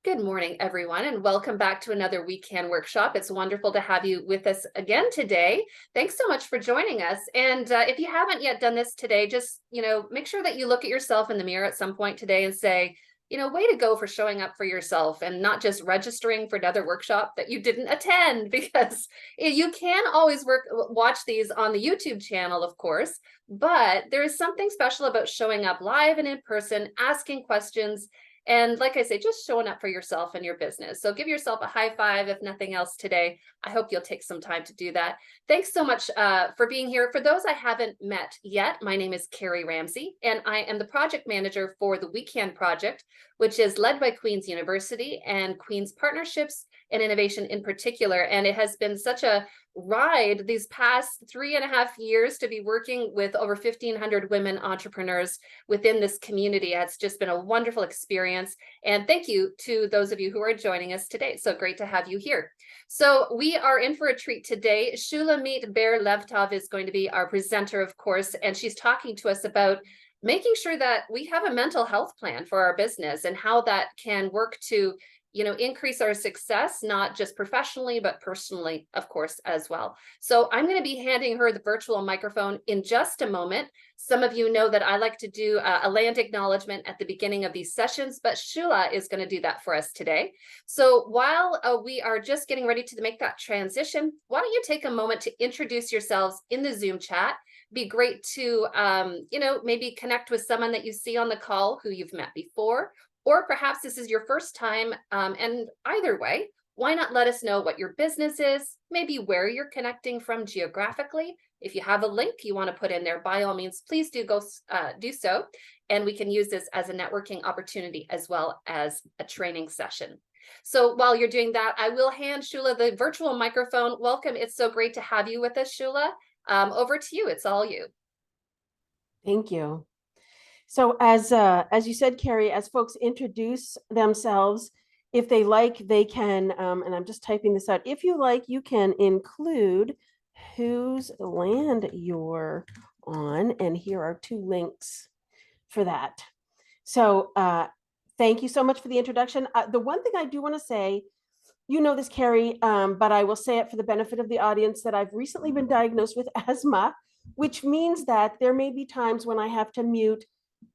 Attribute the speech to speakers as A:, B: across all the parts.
A: Good morning, everyone, and welcome back to another weekend workshop. It's wonderful to have you with us again today. Thanks so much for joining us. And if you haven't yet done this today, just, make sure that you look at yourself in the mirror at some point today and say, way to go for showing up for yourself and not just registering for another workshop that you didn't attend, because you can always watch these on the YouTube channel, of course, but there is something special about showing up live and in person, asking questions, and like I say, just showing up for yourself and your business. So give yourself a high five, if nothing else today. I hope you'll take some time to do that. Thanks so much for being here. For those I haven't met yet, my name is Carrie Ramsey, and I am the project manager for the Weekend Project, which is led by Queen's University and Queen's Partnerships and Innovation in particular. And it has been such a ride these past 3.5 years to be working with over 1,500 women entrepreneurs within this community. It's just been a wonderful experience. And thank you to those of you who are joining us today. So great to have you here. So we are in for a treat today. Shulamit Ber-Levtov is going to be our presenter, of course, and she's talking to us about making sure that we have a mental health plan for our business and how that can work to increase our success, not just professionally, but personally, of course, as well. So I'm going to be handing her the virtual microphone in just a moment. Some of you know that I like to do a land acknowledgement at the beginning of these sessions, but Shula is going to do that for us today. So while we are just getting ready to make that transition, why don't you take a moment to introduce yourselves in the Zoom chat? Be great to, maybe connect with someone that you see on the call who you've met before, or perhaps this is your first time, and either way, why not let us know what your business is, maybe where you're connecting from geographically. If you have a link you want to put in there, by all means, please do so. And we can use this as a networking opportunity as well as a training session. So while you're doing that, I will hand Shula the virtual microphone. Welcome. It's so great to have you with us, Shula. Over to you. It's all you.
B: Thank you. So as you said, Carrie, as folks introduce themselves, if they like, they can, and I'm just typing this out. If you like, you can include whose land you're on, and here are 2 links for that. So thank you so much for the introduction. The one thing I do want to say, you know this, Carrie, but I will say it for the benefit of the audience, that I've recently been diagnosed with asthma, which means that there may be times when I have to mute,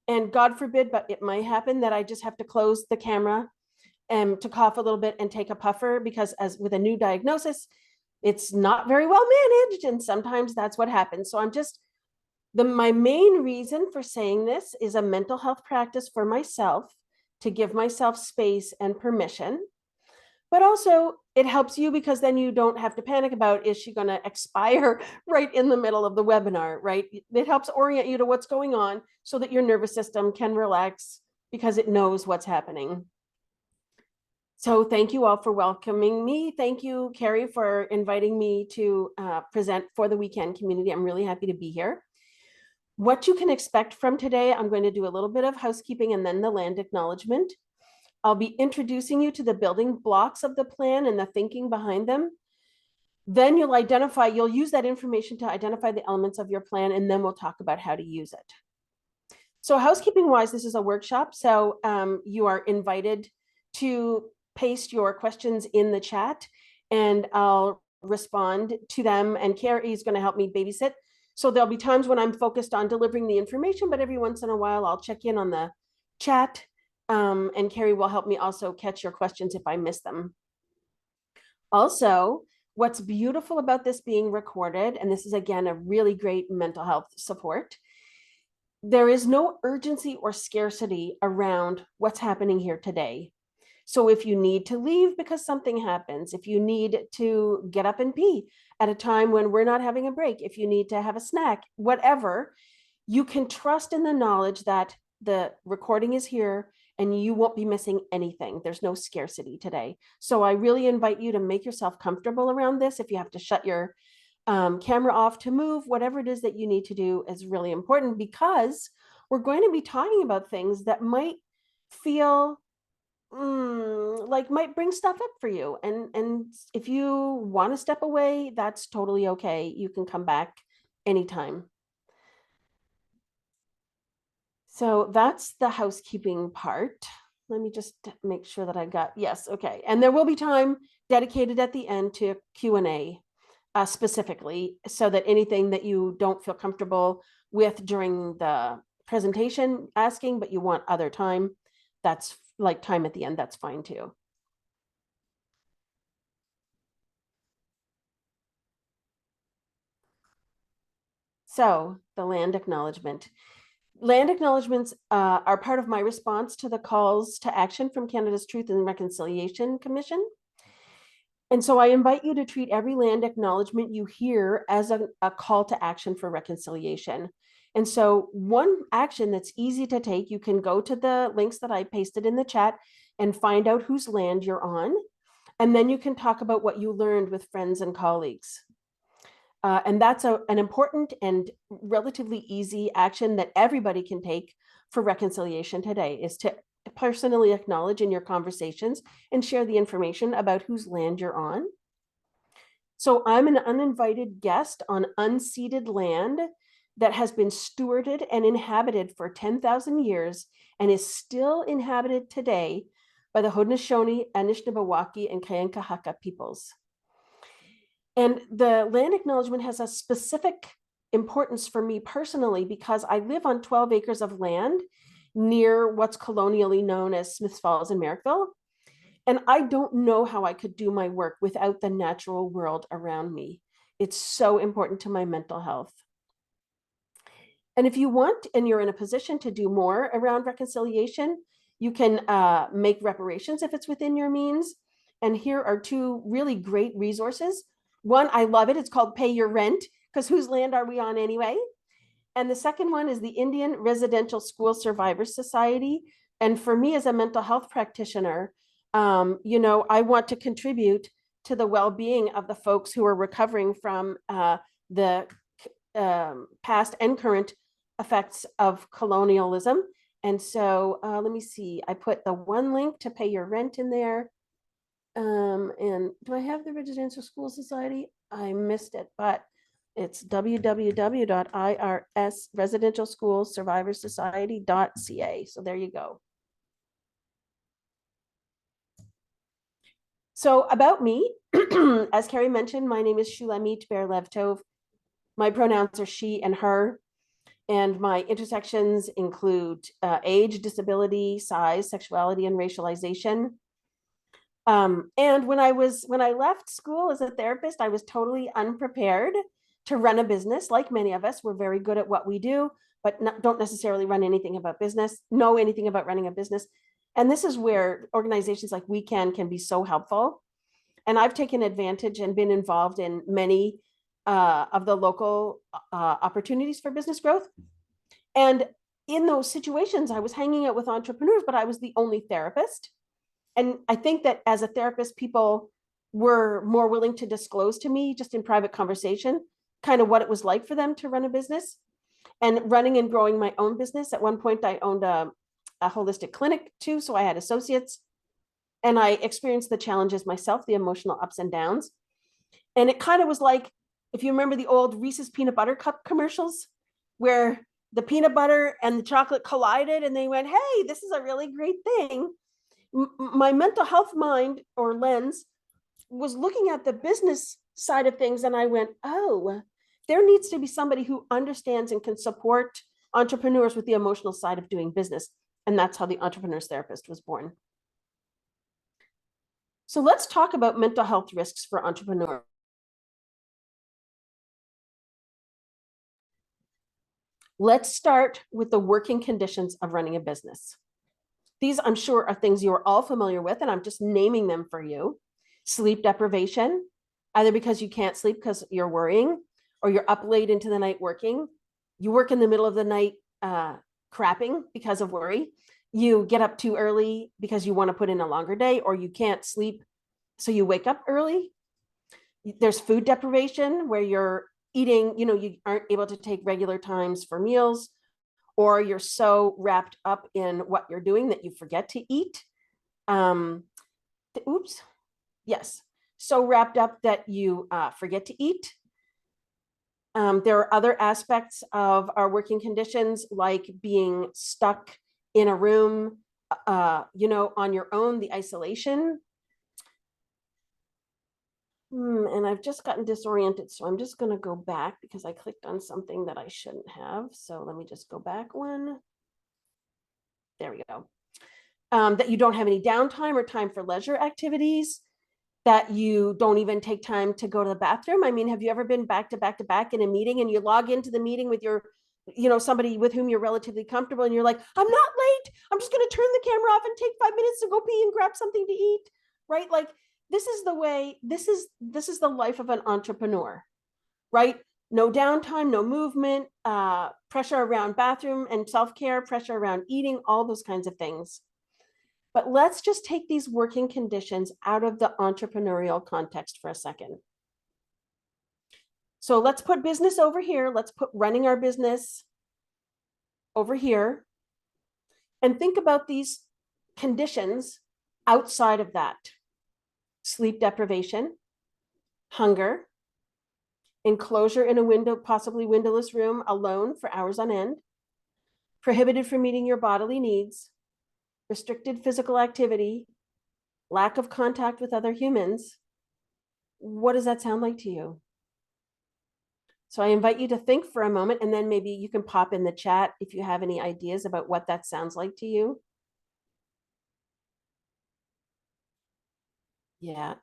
B: and God forbid, but it might happen that I just have to close the camera and to cough a little bit and take a puffer, because as with a new diagnosis, it's not very well managed. And sometimes that's what happens. So my main reason for saying this is a mental health practice for myself, to give myself space and permission. But also it helps you, because then you don't have to panic about, is she going to expire right in the middle of the webinar, right? It helps orient you to what's going on so that your nervous system can relax because it knows what's happening. So thank you all for welcoming me. Thank you, Carrie, for inviting me to present for the Weekend community. I'm really happy to be here. What you can expect from today, I'm going to do a little bit of housekeeping and then the land acknowledgement. I'll be introducing you to the building blocks of the plan and the thinking behind them. Then you'll use that information to identify the elements of your plan, and then we'll talk about how to use it. So housekeeping wise, this is a workshop. So you are invited to paste your questions in the chat, and I'll respond to them, and Carrie is going to help me babysit. So there'll be times when I'm focused on delivering the information, but every once in a while I'll check in on the chat, and Carrie will help me also catch your questions if I miss them. Also, what's beautiful about this being recorded, and this is again a really great mental health support, there is no urgency or scarcity around what's happening here today. So if you need to leave because something happens, if you need to get up and pee at a time when we're not having a break, if you need to have a snack, whatever, you can trust in the knowledge that the recording is here and you won't be missing anything. There's no scarcity today. So I really invite you to make yourself comfortable around this. If you have to shut your camera off to move, whatever it is that you need to do is really important, because we're going to be talking about things that might feel like might bring stuff up for you. And if you want to step away, that's totally okay. You can come back anytime. So that's the housekeeping part. let me just make sure that I got, yes, okay. And there will be time dedicated at the end to Q&A specifically, so that anything that you don't feel comfortable with during the presentation asking, but you want other time, that's like time at the end, that's fine too. So the land acknowledgement. Land acknowledgements are part of my response to the calls to action from Canada's Truth and Reconciliation Commission. And so I invite you to treat every land acknowledgement you hear as a call to action for reconciliation. And so one action that's easy to take, you can go to the links that I pasted in the chat and find out whose land you're on. And then you can talk about what you learned with friends and colleagues. And that's an important and relatively easy action that everybody can take for reconciliation today, is to personally acknowledge in your conversations and share the information about whose land you're on. So I'm an uninvited guest on unceded land that has been stewarded and inhabited for 10,000 years and is still inhabited today by the Haudenosaunee, Anishinaabe, and Kayenta peoples. And the land acknowledgement has a specific importance for me personally because I live on 12 acres of land near what's colonially known as Smiths Falls and Merrickville. And I don't know how I could do my work without the natural world around me. It's so important to my mental health. And if you want, and you're in a position to do more around reconciliation, you can make reparations if it's within your means. And here are two really great resources. One, I love it. It's called Pay Your Rent, because whose land are we on anyway? And the second one is the Indian Residential School Survivors Society. And for me as a mental health practitioner, I want to contribute to the well-being of the folks who are recovering from the past and current effects of colonialism. And so let me see, I put the one link to Pay Your Rent in there. And do I have the Residential School Society? I missed it, but it's www.irsresidentialschoolsurvivorsociety.ca. So there you go. So about me, as Carrie mentioned, my name is Shulamit Ber-Lev-Tov. My pronouns are she and her, and my intersections include age, disability, size, sexuality, and racialization. And when I left school as a therapist, I was totally unprepared to run a business. Like many of us, we're very good at what we do, but don't necessarily know anything about running a business. And this is where organizations like We Can be so helpful. And I've taken advantage and been involved in many of the local opportunities for business growth. And in those situations, I was hanging out with entrepreneurs, but I was the only therapist. And I think that as a therapist, people were more willing to disclose to me just in private conversation, kind of what it was like for them to run a business. And running and growing my own business. At one point, I owned a holistic clinic too, so I had associates. And I experienced the challenges myself, the emotional ups and downs. And it kind of was like, if you remember the old Reese's peanut butter cup commercials, where the peanut butter and the chocolate collided and they went, hey, this is a really great thing. My mental health mind or lens was looking at the business side of things. And I went, oh, there needs to be somebody who understands and can support entrepreneurs with the emotional side of doing business. And that's how the Entrepreneur's Therapist was born. So let's talk about mental health risks for entrepreneurs. Let's start with the working conditions of running a business. These, I'm sure, are things you are all familiar with, and I'm just naming them for you. Sleep deprivation, either because you can't sleep because you're worrying, or you're up late into the night working. You work in the middle of the night crapping because of worry. You get up too early because you want to put in a longer day, or you can't sleep, so you wake up early. There's food deprivation, where you're eating, you aren't able to take regular times for meals, or you're so wrapped up in what you're doing that you forget to eat. So wrapped up that you forget to eat. There are other aspects of our working conditions, like being stuck in a room on your own, the isolation. And I've just gotten disoriented, so I'm just going to go back because I clicked on something that I shouldn't have. So let me just go back one. There we go. That you don't have any downtime or time for leisure activities, that you don't even take time to go to the bathroom. I mean, have you ever been back to back to back in a meeting and you log into the meeting with your, somebody with whom you're relatively comfortable and you're like, I'm not late. I'm just going to turn the camera off and take 5 minutes to go pee and grab something to eat, right? Like, this is the way, this is the life of an entrepreneur, right? No downtime, no movement, pressure around bathroom and self-care, pressure around eating, all those kinds of things. But let's just take these working conditions out of the entrepreneurial context for a second. So let's put business over here. Let's put running our business over here. And think about these conditions outside of that. Sleep deprivation, hunger, enclosure in a window, possibly windowless room alone for hours on end, prohibited from meeting your bodily needs, restricted physical activity, lack of contact with other humans. What does that sound like to you? So I invite you to think for a moment, and then maybe you can pop in the chat if you have any ideas about what that sounds like to you. Yeah.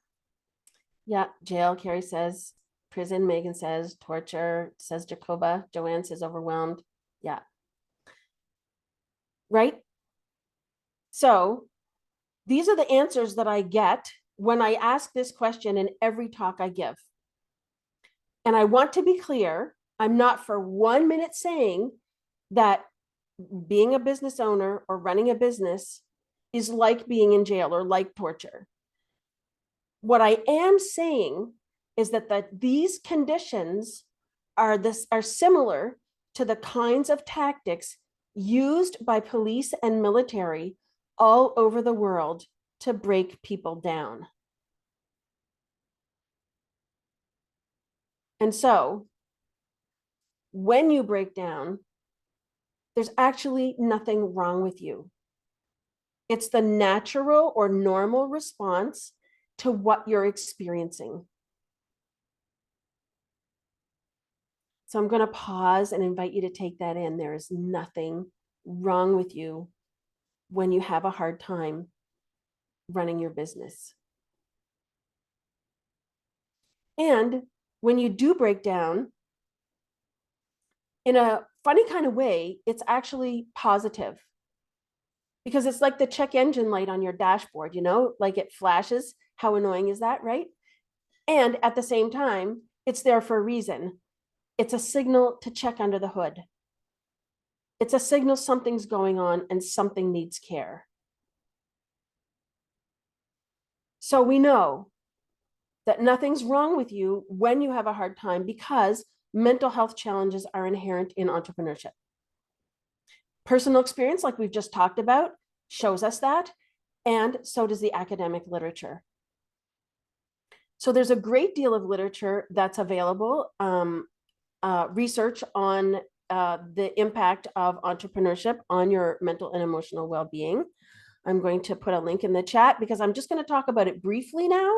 B: Yeah, jail, Carrie says. Prison, Megan says. Torture, says Jacoba. Joanne says overwhelmed. Yeah. Right? So these are the answers that I get when I ask this question in every talk I give. And I want to be clear, I'm not for 1 minute saying that being a business owner or running a business is like being in jail or like torture. What I am saying is that these conditions are similar to the kinds of tactics used by police and military all over the world to break people down. And so when you break down, there's actually nothing wrong with you. It's the natural or normal response to what you're experiencing. So I'm going to pause and invite you to take that in. There is nothing wrong with you when you have a hard time running your business. And when you do break down, in a funny kind of way, it's actually positive. Because it's like the check engine light on your dashboard, like it flashes. How annoying is that, right? And at the same time, it's there for a reason. It's a signal to check under the hood. It's a signal something's going on and something needs care. So we know that nothing's wrong with you when you have a hard time because mental health challenges are inherent in entrepreneurship. Personal experience, like we've just talked about, shows us that, and so does the academic literature. So there's a great deal of literature that's available, research on the impact of entrepreneurship on your mental and emotional well-being. I'm going to put a link in the chat because I'm just going to talk about it briefly now.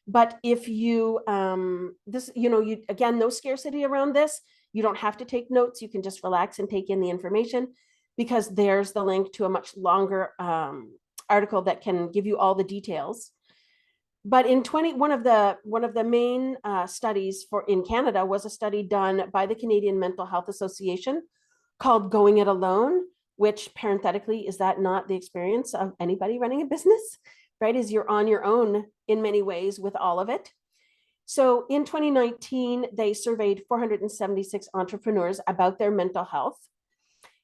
B: But if you, again, no scarcity around this. You don't have to take notes. You can just relax and take in the information because there's the link to a much longer article that can give you all the details. But in one of the main studies in Canada was a study done by the Canadian Mental Health Association called Going It Alone, which parenthetically, is that not the experience of anybody running a business, right? Is you're on your own in many ways with all of it. So in 2019, they surveyed 476 entrepreneurs about their mental health.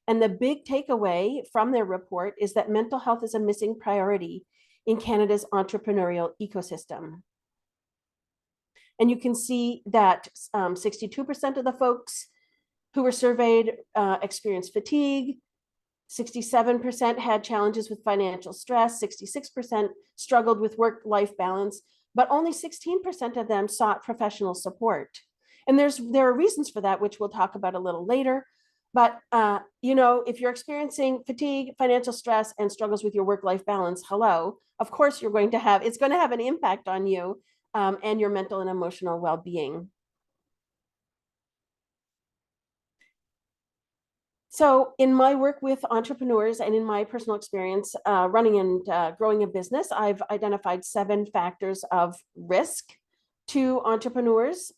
B: And the big takeaway from their report is that mental health is a missing priority in Canada's entrepreneurial ecosystem. And you can see that 62% of the folks who were surveyed experienced fatigue, 67% had challenges with financial stress, 66% struggled with work-life balance, but only 16% of them sought professional support. And there are reasons for that, which we'll talk about a little later. But, you know, if you're experiencing fatigue, financial stress, and struggles with your work-life balance, hello, of course you're going to have, it's going to have an impact on you and your mental and emotional well-being. So in my work with entrepreneurs and in my personal experience running and growing a business, I've identified 7 factors of risk to entrepreneurs.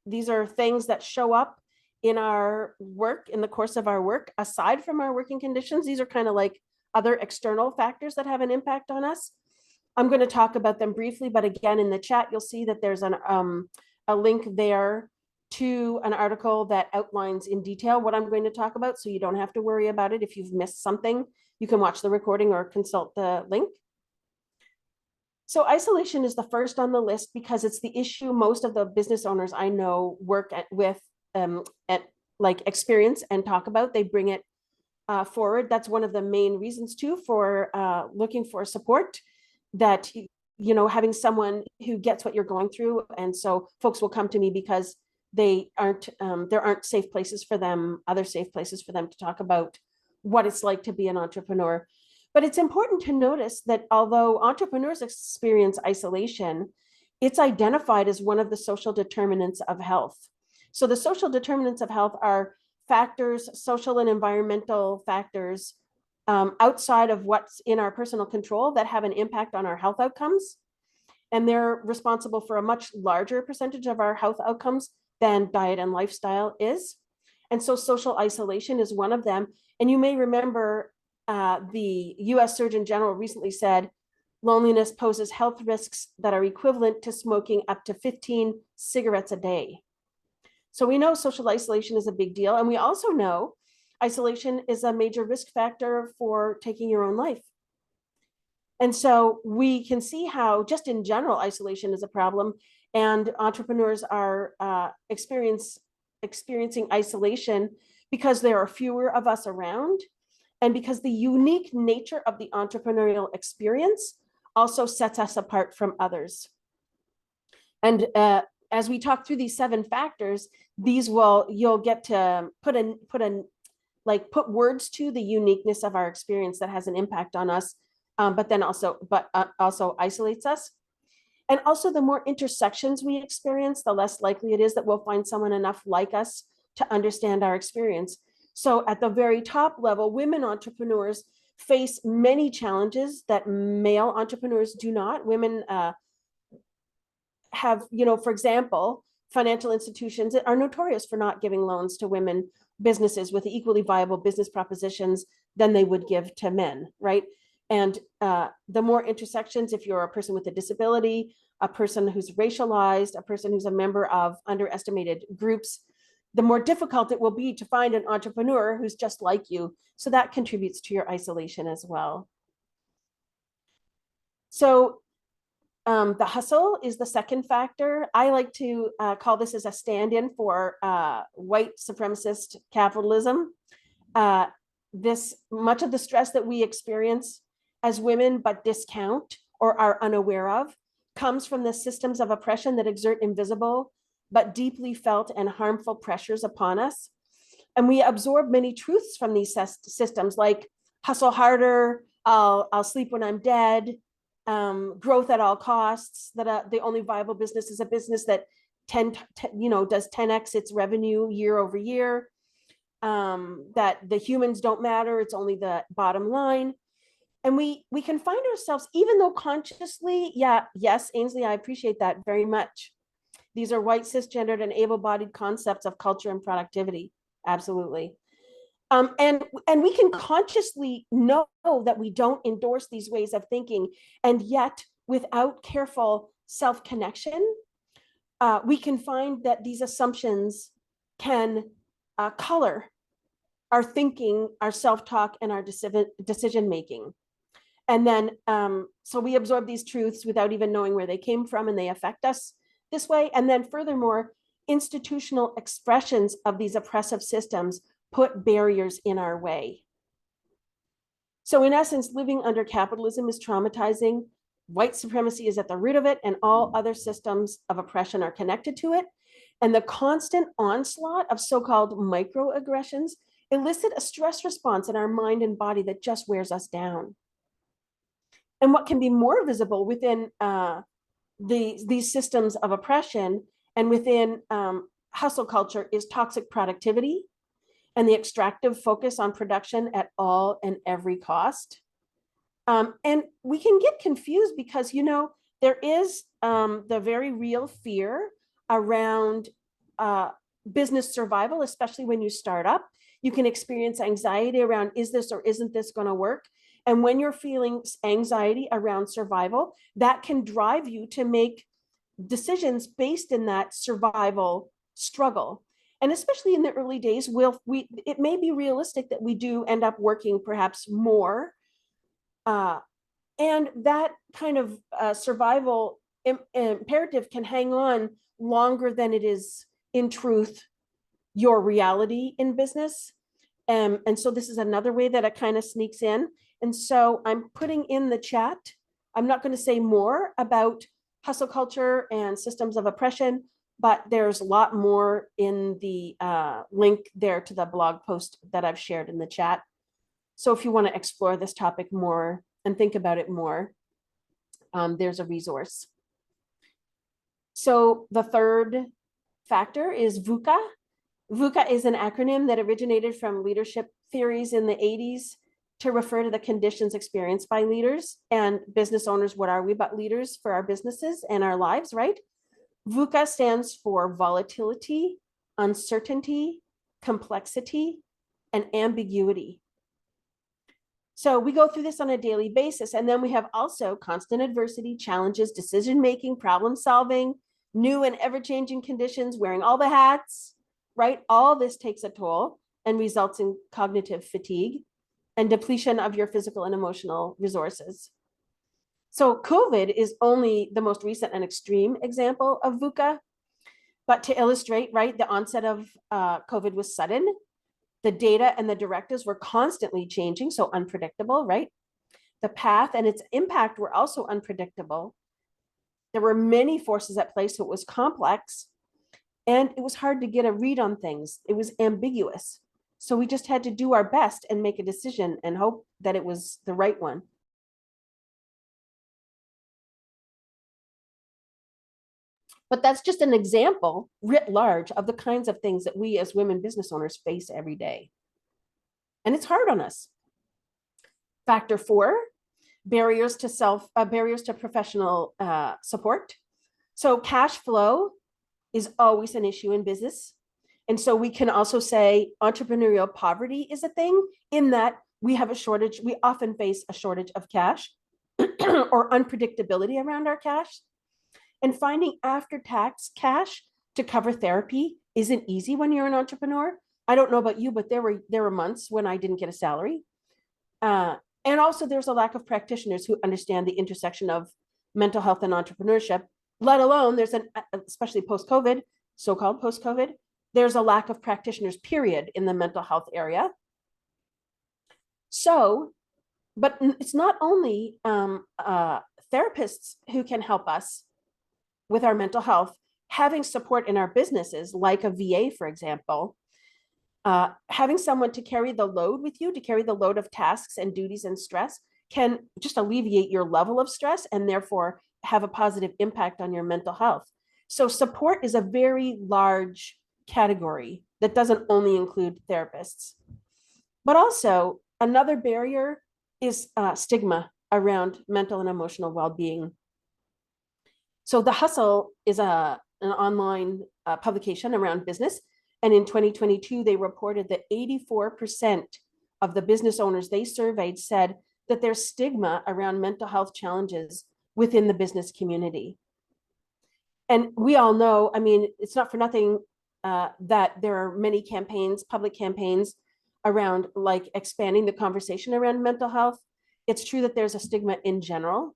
B: These are things that show up in our work, in the course of our work, aside from our working conditions. These are kind of like other external factors that have an impact on us. I'm going to talk about them briefly, but again, in the chat, you'll see that there's a link there to an article that outlines in detail what I'm going to talk about, so you don't have to worry about it. If you've missed something, you can watch the recording or consult the link. So isolation is the first on the list because it's the issue most of the business owners I know work with at like experience and talk about. They bring it forward. That's one of the main reasons too for looking for support, that you know, having someone who gets what you're going through. And so folks will come to me because they aren't there aren't safe places for them, other safe places for them to talk about what it's like to be an entrepreneur. But it's important to notice that although entrepreneurs experience isolation, it's identified as one of the social determinants of health. So the social determinants of health are factors, social and environmental factors outside of what's in our personal control that have an impact on our health outcomes. And they're responsible for a much larger percentage of our health outcomes than diet and lifestyle is. And so social isolation is one of them. And you may remember the US Surgeon General recently said, loneliness poses health risks that are equivalent to smoking up to 15 cigarettes a day. So we know social isolation is a big deal. And we also know isolation is a major risk factor for taking your own life. And so we can see how just in general, isolation is a problem, and entrepreneurs are experiencing isolation because there are fewer of us around, and because the unique nature of the entrepreneurial experience also sets us apart from others. And as we talk through these 7 factors, you'll get to put words to the uniqueness of our experience that has an impact on us, but also isolates us. And also, the more intersections we experience, the less likely it is that we'll find someone enough like us to understand our experience. So at the very top level, women entrepreneurs face many challenges that male entrepreneurs do not. Women have, you know, for example, financial institutions are notorious for not giving loans to women businesses with equally viable business propositions than they would give to men, right? And the more intersections, if you're a person with a disability, a person who's racialized, a person who's a member of underestimated groups, the more difficult it will be to find an entrepreneur who's just like you. So that contributes to your isolation as well. So the hustle is the second factor. I like to call this as a stand-in for white supremacist capitalism. Much of the stress that we experience as women but discount or are unaware of comes from the systems of oppression that exert invisible but deeply felt and harmful pressures upon us. And we absorb many truths from these systems, like hustle harder, I'll sleep when I'm dead, growth at all costs, that the only viable business is a business that does 10x its revenue year over year, that the humans don't matter, it's only the bottom line. And we can find ourselves, even though consciously, yes, Ainsley, I appreciate that very much. These are white, cisgendered, and able-bodied concepts of culture and productivity. Absolutely. And we can consciously know that we don't endorse these ways of thinking, and yet without careful self-connection, we can find that these assumptions can color our thinking, our self-talk, and our decision-making. And then, so we absorb these truths without even knowing where they came from, and they affect us this way. And then furthermore, institutional expressions of these oppressive systems put barriers in our way. So in essence, living under capitalism is traumatizing. White supremacy is at the root of it, and all other systems of oppression are connected to it. And the constant onslaught of so-called microaggressions elicit a stress response in our mind and body that just wears us down. And what can be more visible within these systems of oppression and within hustle culture is toxic productivity and the extractive focus on production at all and every cost. And we can get confused because, there is the very real fear around business survival, especially when you start up. You can experience anxiety around, is this or isn't this going to work? And when you're feeling anxiety around survival, that can drive you to make decisions based in that survival struggle. And especially in the early days, it may be realistic that we do end up working perhaps more. And that kind of survival imperative can hang on longer than it is in truth your reality in business. And so this is another way that it kind of sneaks in. And so I'm putting in the chat, I'm not going to say more about hustle culture and systems of oppression, but there's a lot more in the link there to the blog post that I've shared in the chat. So if you want to explore this topic more and think about it more, there's a resource. So the third factor is VUCA. VUCA is an acronym that originated from leadership theories in the 80s to refer to the conditions experienced by leaders and business owners. What are we but leaders for our businesses and our lives, right? VUCA stands for volatility, uncertainty, complexity, and ambiguity. So we go through this on a daily basis. And then we have also constant adversity, challenges, decision-making, problem solving, new and ever-changing conditions, wearing all the hats, right? All this takes a toll and results in cognitive fatigue and depletion of your physical and emotional resources. So COVID is only the most recent and extreme example of VUCA. But to illustrate, right, the onset of COVID was sudden. The data and the directives were constantly changing, so unpredictable, right? The path and its impact were also unpredictable. There were many forces at play, so it was complex. And it was hard to get a read on things. It was ambiguous. So we just had to do our best and make a decision and hope that it was the right one. But that's just an example, writ large, of the kinds of things that we as women business owners face every day. And it's hard on us. Factor 4, barriers to professional support. So cash flow is always an issue in business. And so we can also say entrepreneurial poverty is a thing, in that we have a shortage. We often face a shortage of cash or unpredictability around our cash. And finding after-tax cash to cover therapy isn't easy when you're an entrepreneur. I don't know about you, but there were months when I didn't get a salary. And also there's a lack of practitioners who understand the intersection of mental health and entrepreneurship, let alone especially post-COVID, so-called post-COVID, there's a lack of practitioners, period, in the mental health area. So, but it's not only therapists who can help us with our mental health. Having support in our businesses, like a VA, for example, having someone to carry the load with you, to carry the load of tasks and duties and stress, can just alleviate your level of stress and therefore have a positive impact on your mental health. So support is a very large category that doesn't only include therapists. But also another barrier is stigma around mental and emotional well-being. So The Hustle is an online publication around business. And in 2022, they reported that 84% of the business owners they surveyed said that there's stigma around mental health challenges within the business community. And we all know, I mean, it's not for nothing that there are many campaigns, public campaigns around like expanding the conversation around mental health. It's true that there's a stigma in general,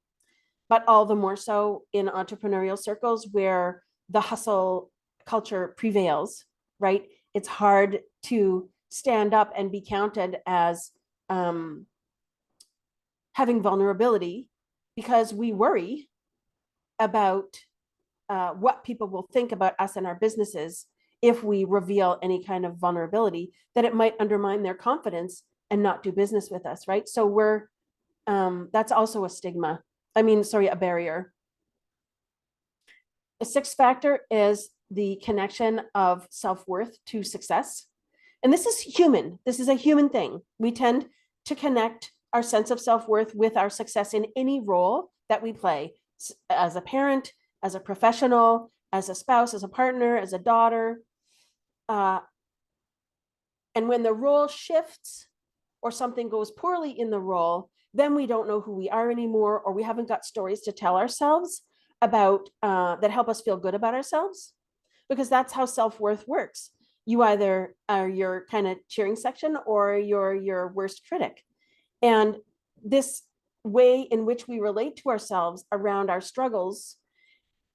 B: but all the more so in entrepreneurial circles where the hustle culture prevails, right? It's hard to stand up and be counted as having vulnerability because we worry about what people will think about us and our businesses if we reveal any kind of vulnerability, that it might undermine their confidence and not do business with us, right? So that's also a stigma. A barrier. The sixth factor is the connection of self-worth to success. And this is human. This is a human thing. We tend to connect our sense of self-worth with our success in any role that we play, as a parent, as a professional, as a spouse, as a partner, as a daughter. And when the role shifts or something goes poorly in the role, then we don't know who we are anymore, or we haven't got stories to tell ourselves about that help us feel good about ourselves, because that's how self-worth works. You either are your kind of cheering section or you're your worst critic. And this way in which we relate to ourselves around our struggles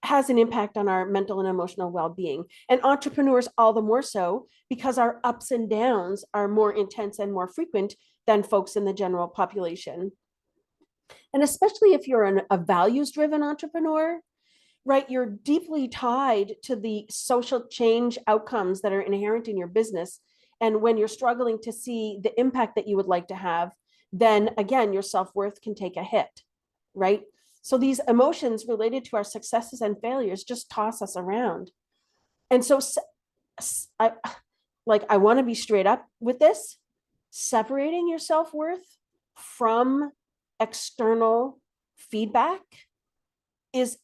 B: has an impact on our mental and emotional well-being. And entrepreneurs all the more so, because our ups and downs are more intense and more frequent than folks in the general population. And especially if you're a values-driven entrepreneur, right, you're deeply tied to the social change outcomes that are inherent in your business. And when you're struggling to see the impact that you would like to have, then again, your self-worth can take a hit, right? So these emotions related to our successes and failures just toss us around. And so I want to be straight up with this. Separating your self-worth from external feedback is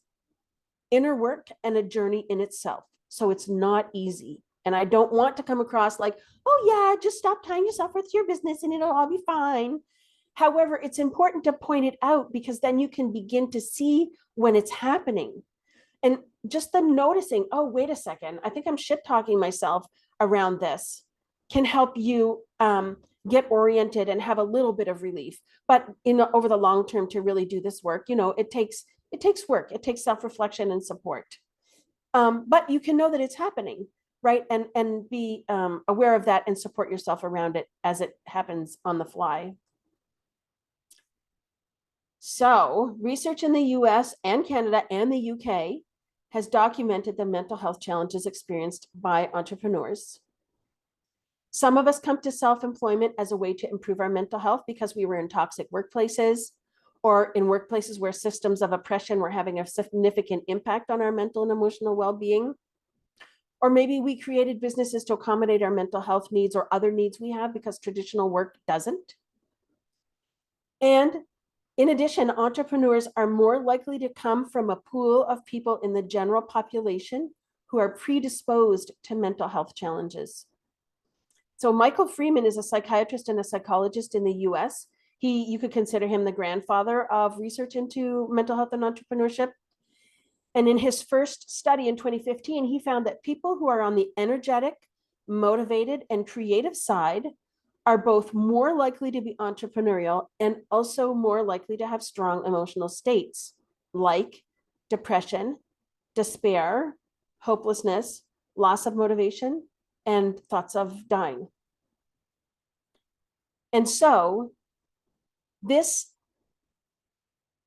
B: inner work and a journey in itself. So it's not easy. And I don't want to come across like, oh yeah, just stop tying yourself with your business and it'll all be fine. However, it's important to point it out, because then you can begin to see when it's happening. And just the noticing, oh, wait a second, I think I'm shit talking myself around this, can help you get oriented and have a little bit of relief. But over the long term, to really do this work, it takes work. It takes self-reflection and support. But you can know that it's happening, right? And be aware of that and support yourself around it as it happens on the fly. So research in the US and Canada and the UK has documented the mental health challenges experienced by entrepreneurs. Some of us come to self-employment as a way to improve our mental health because we were in toxic workplaces, or in workplaces where systems of oppression were having a significant impact on our mental and emotional well-being. Or maybe we created businesses to accommodate our mental health needs or other needs we have because traditional work doesn't. And in addition, entrepreneurs are more likely to come from a pool of people in the general population who are predisposed to mental health challenges. So Michael Freeman is a psychiatrist and a psychologist in the US. You could consider him the grandfather of research into mental health and entrepreneurship. And in his first study in 2015, he found that people who are on the energetic, motivated, and creative side are both more likely to be entrepreneurial and also more likely to have strong emotional states like depression, despair, hopelessness, loss of motivation, and thoughts of dying. And so this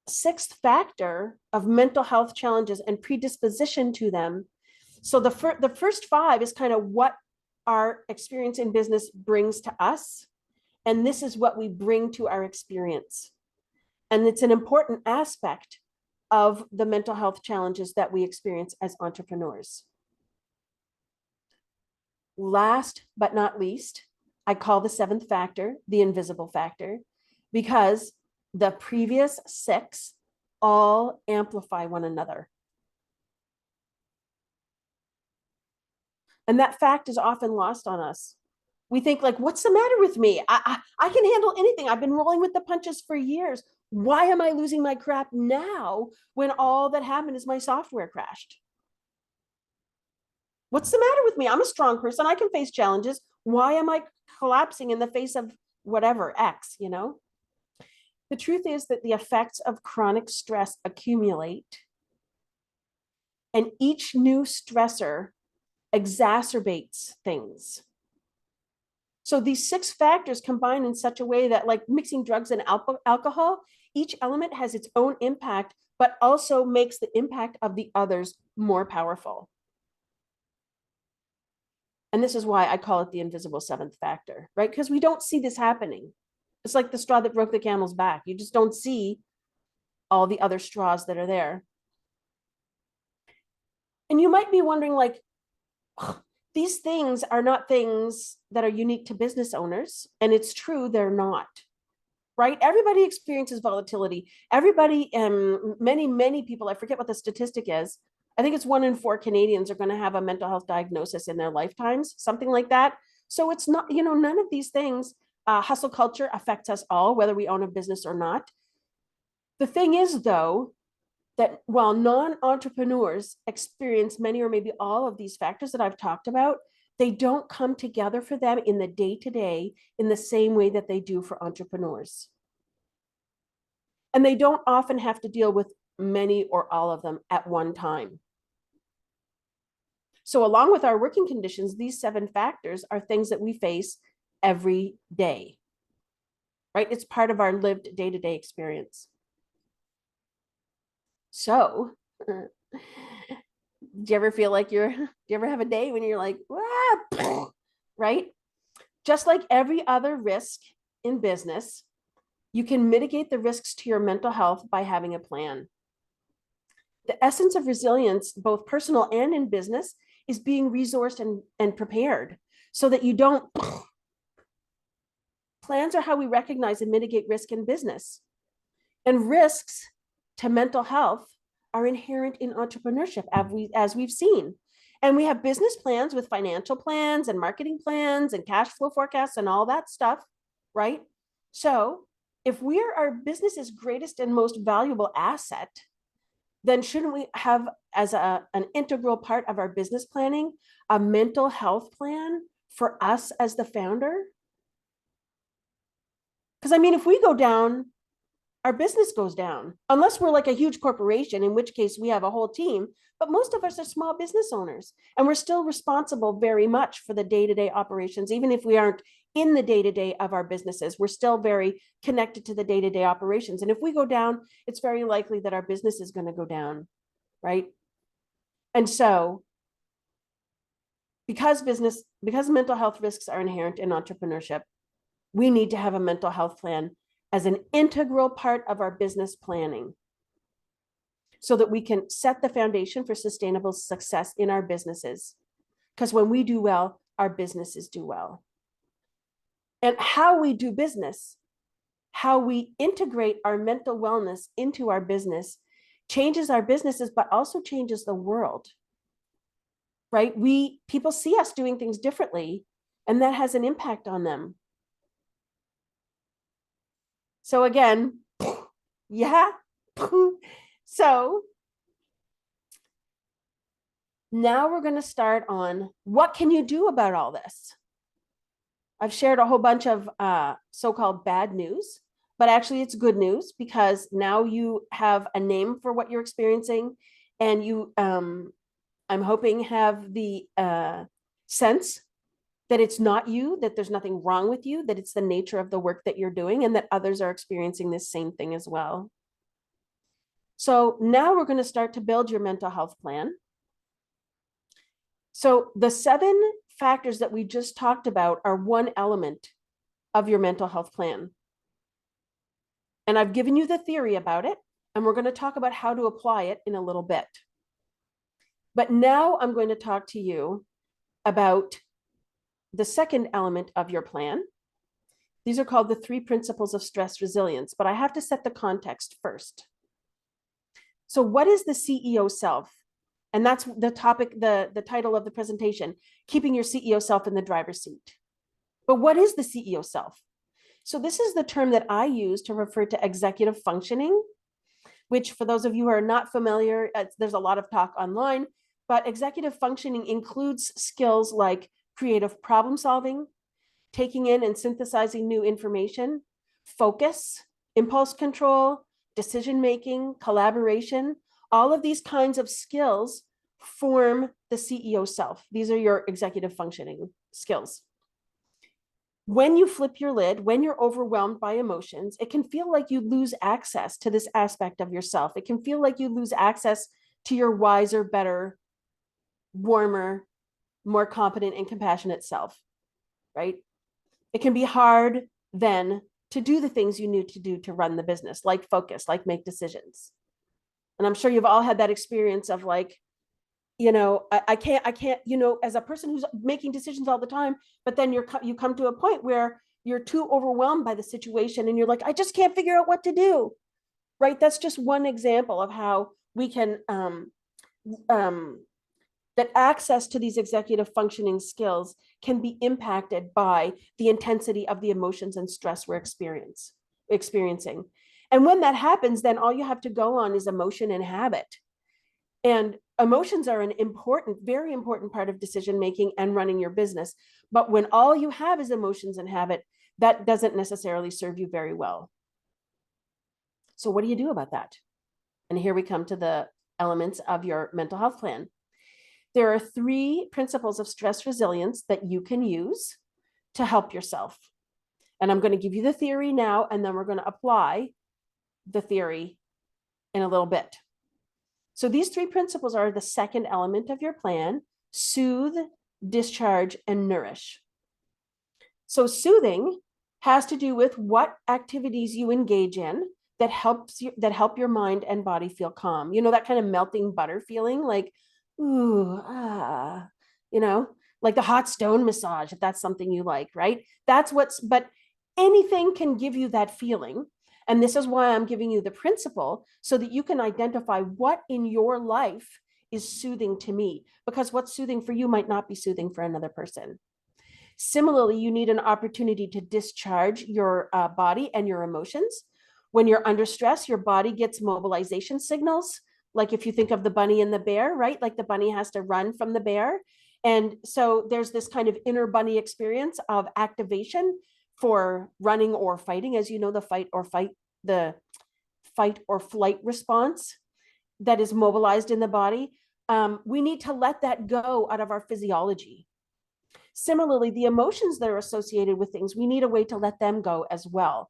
B: sixth factor of mental health challenges and predisposition to them. So the first five is kind of what our experience in business brings to us. And this is what we bring to our experience. And it's an important aspect of the mental health challenges that we experience as entrepreneurs. Last but not least, I call the seventh factor the invisible factor, because the previous six all amplify one another. And that fact is often lost on us. We think like, what's the matter with me? I can handle anything. I've been rolling with the punches for years. Why am I losing my crap now when all that happened is my software crashed? What's the matter with me? I'm a strong person. I can face challenges. Why am I collapsing in the face of whatever X, The truth is that the effects of chronic stress accumulate, and each new stressor exacerbates things. So these six factors combine in such a way that, like mixing drugs and alcohol, each element has its own impact, but also makes the impact of the others more powerful. And this is why I call it the invisible seventh factor, right? Because we don't see this happening. It's like the straw that broke the camel's back. You just don't see all the other straws that are there. And you might be wondering, like, these things are not things that are unique to business owners. And it's true, they're not, right? Everybody experiences volatility. Everybody, many people, I forget what the statistic is. I think it's 1 in 4 Canadians are going to have a mental health diagnosis in their lifetimes, something like that. So it's not, none of these things, hustle culture affects us all, whether we own a business or not. The thing is, though, that while non-entrepreneurs experience many or maybe all of these factors that I've talked about, they don't come together for them in the day-to-day in the same way that they do for entrepreneurs. And they don't often have to deal with many or all of them at one time. So along with our working conditions, these 7 factors are things that we face every day, right? It's part of our lived day-to-day experience. So, do you ever feel like do you ever have a day when you're like, ah, right? Just like every other risk in business, you can mitigate the risks to your mental health by having a plan. The essence of resilience, both personal and in business, is being resourced and prepared so that you don't. Plans are how we recognize and mitigate risk in business. And risks to mental health are inherent in entrepreneurship, as we've seen. And we have business plans with financial plans and marketing plans and cash flow forecasts and all that stuff, right? So if we're our business's greatest and most valuable asset, then shouldn't we have as an integral part of our business planning, a mental health plan for us as the founder? Because I mean, if we go down, our business goes down, unless we're like a huge corporation, in which case we have a whole team. But most of us are small business owners, and we're still responsible very much for the day-to-day operations. Even if we aren't in the day-to-day of our businesses, we're still very connected to the day-to-day operations. And if we go down, it's very likely that our business is going to go down, right? And so because mental health risks are inherent in entrepreneurship, we need to have a mental health plan as an integral part of our business planning so that we can set the foundation for sustainable success in our businesses. Because when we do well, our businesses do well. And how we do business, how we integrate our mental wellness into our business changes our businesses, but also changes the world, right? People see us doing things differently, and that has an impact on them. So again, yeah. So now we're going to start on what can you do about all this? I've shared a whole bunch of so-called bad news, but actually it's good news because now you have a name for what you're experiencing, and you, I'm hoping, have the sense that it's not you, that there's nothing wrong with you, that it's the nature of the work that you're doing, and that others are experiencing this same thing as well. So now we're going to start to build your mental health plan. So the 7 factors that we just talked about are one element of your mental health plan. And I've given you the theory about it, and we're going to talk about how to apply it in a little bit. But now I'm going to talk to you about the second element of your plan. These are called the 3 principles of stress resilience, but I have to set the context first. So what is the CEO self? And that's the topic, the title of the presentation, keeping your CEO self in the driver's seat. But what is the CEO self? So this is the term that I use to refer to executive functioning, which for those of you who are not familiar, there's a lot of talk online, but executive functioning includes skills like creative problem solving, taking in and synthesizing new information, focus, impulse control, decision-making, collaboration. All of these kinds of skills form the CEO self. These are your executive functioning skills. When you flip your lid, when you're overwhelmed by emotions, it can feel like you lose access to this aspect of yourself. It can feel like you lose access to your wiser, better, warmer, more competent and compassionate self, right? It can be hard then to do the things you need to do to run the business, like focus, like make decisions. And I'm sure you've all had that experience of like, I can't, as a person who's making decisions all the time, but then you come to a point where you're too overwhelmed by the situation and you're like, I just can't figure out what to do. Right. That's just one example of how we can, um, that access to these executive functioning skills can be impacted by the intensity of the emotions and stress we're experiencing. And when that happens, then all you have to go on is emotion and habit. And emotions are an important, very important part of decision making and running your business. But when all you have is emotions and habit, that doesn't necessarily serve you very well. So, what do you do about that? And here we come to the elements of your mental health plan. There are 3 principles of stress resilience that you can use to help yourself. And I'm going to give you the theory now, and then we're going to apply the theory in a little bit. So these 3 principles are the second element of your plan: soothe, discharge, and nourish. So soothing has to do with what activities you engage in that help your mind and body feel calm. That kind of melting butter feeling, like, ooh, like the hot stone massage, if that's something you like, right? But anything can give you that feeling. And this is why I'm giving you the principle, so that you can identify what in your life is soothing to me, because what's soothing for you might not be soothing for another person. Similarly, you need an opportunity to discharge your body and your emotions. When you're under stress, your body gets mobilization signals. Like if you think of the bunny and the bear, right? Like the bunny has to run from the bear. And so there's this kind of inner bunny experience of activation for running or fighting. As you know, the fight or flight response that is mobilized in the body. We need to let that go out of our physiology. Similarly, the emotions that are associated with things, we need a way to let them go as well.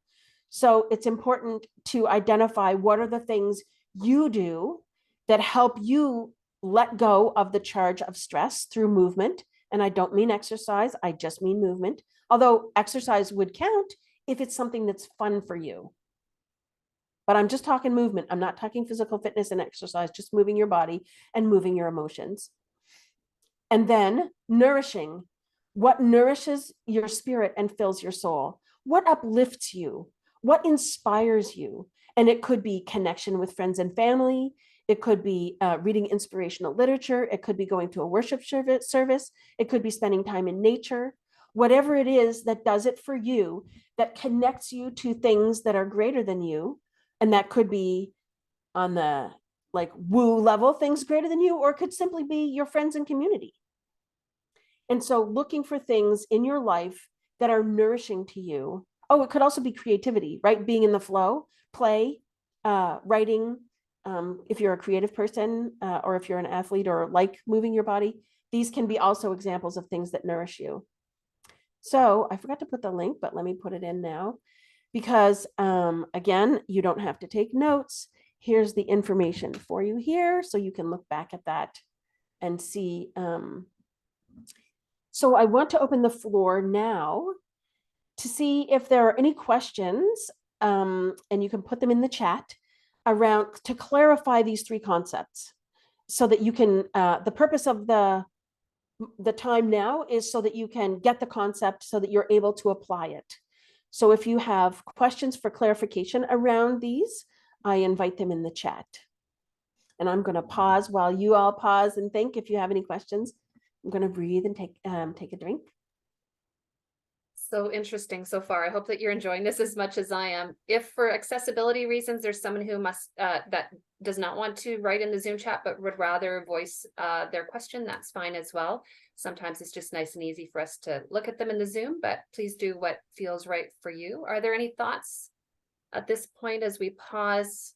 B: So it's important to identify what are the things you do that help you let go of the charge of stress through movement. And I don't mean exercise, I just mean movement. Although exercise would count if it's something that's fun for you. But I'm just talking movement. I'm not talking physical fitness and exercise, just moving your body and moving your emotions. And then nourishing. What nourishes your spirit and fills your soul? What uplifts you? What inspires you? And it could be connection with friends and family. It could be reading inspirational literature. It could be going to a worship service. It could be spending time in nature. Whatever it is that does it for you, that connects you to things that are greater than you. And that could be on the like woo level, things greater than you, or it could simply be your friends and community. And so looking for things in your life that are nourishing to you. Oh, it could also be creativity, right? Being in the flow, play, writing. If you're a creative person or if you're an athlete or like moving your body, these can be also examples of things that nourish you. So I forgot to put the link, but let me put it in now because again, you don't have to take notes. Here's the information for you here so you can look back at that and see. So I want to open the floor now to see if there are any questions, and you can put them in the chat around to clarify these 3 concepts so that you can, the purpose of the time now is so that you can get the concept so that you're able to apply it. So if you have questions for clarification around these, I invite them in the chat. And I'm going to pause while you all pause and think if you have any questions. I'm going to breathe and take a drink.
A: So interesting so far. I hope that you're enjoying this as much as I am. If for accessibility reasons, there's someone who that does not want to write in the Zoom chat, but would rather voice their question, that's fine as well. Sometimes it's just nice and easy for us to look at them in the Zoom, but please do what feels right for you. Are there any thoughts at this point as we pause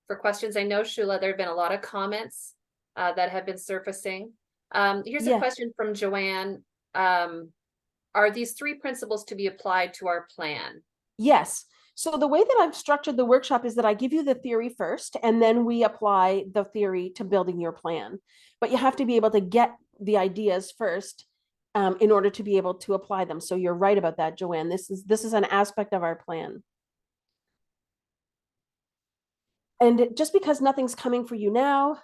A: for questions? I know, Shula, there have been a lot of comments that have been surfacing. Here's a question from Joanne. are these 3 principles to be applied to our plan?
B: Yes. So the way that I've structured the workshop is that I give you the theory first, and then we apply the theory to building your plan. But you have to be able to get the ideas first in order to be able to apply them. So you're right about that, Joanne. This is an aspect of our plan. And just because nothing's coming for you now,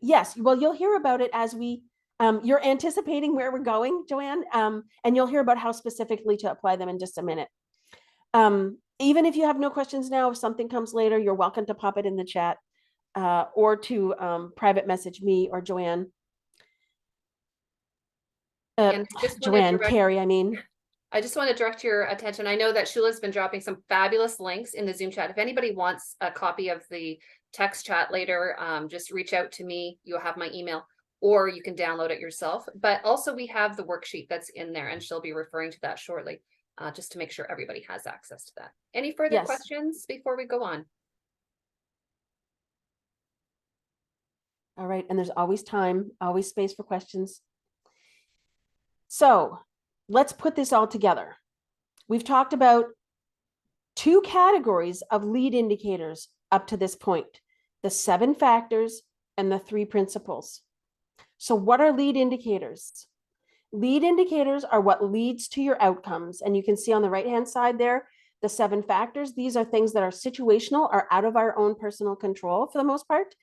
B: yes, well, you'll hear about it as you're anticipating where we're going, Joanne, and you'll hear about how specifically to apply them in just a minute. Even if you have no questions now, if something comes later, you're welcome to pop it in the chat or to private message me or Joanne.
A: And
B: Joanne, Carrie, I mean.
A: I just want to direct your attention. I know that Shula's been dropping some fabulous links in the Zoom chat. If anybody wants a copy of the text chat later, just reach out to me. You'll have my email, or you can download it yourself. But also we have the worksheet that's in there, and she'll be referring to that shortly, just to make sure everybody has access to that. Any further questions before we go on?
B: All right, and there's always time, always space for questions. So let's put this all together. We've talked about 2 categories of lead indicators up to this point, the 7 factors and the 3 principles. So what are lead indicators? Lead indicators are what leads to your outcomes. And you can see on the right-hand side there, the 7 factors. These are things that are situational, are out of our own personal control for the most part.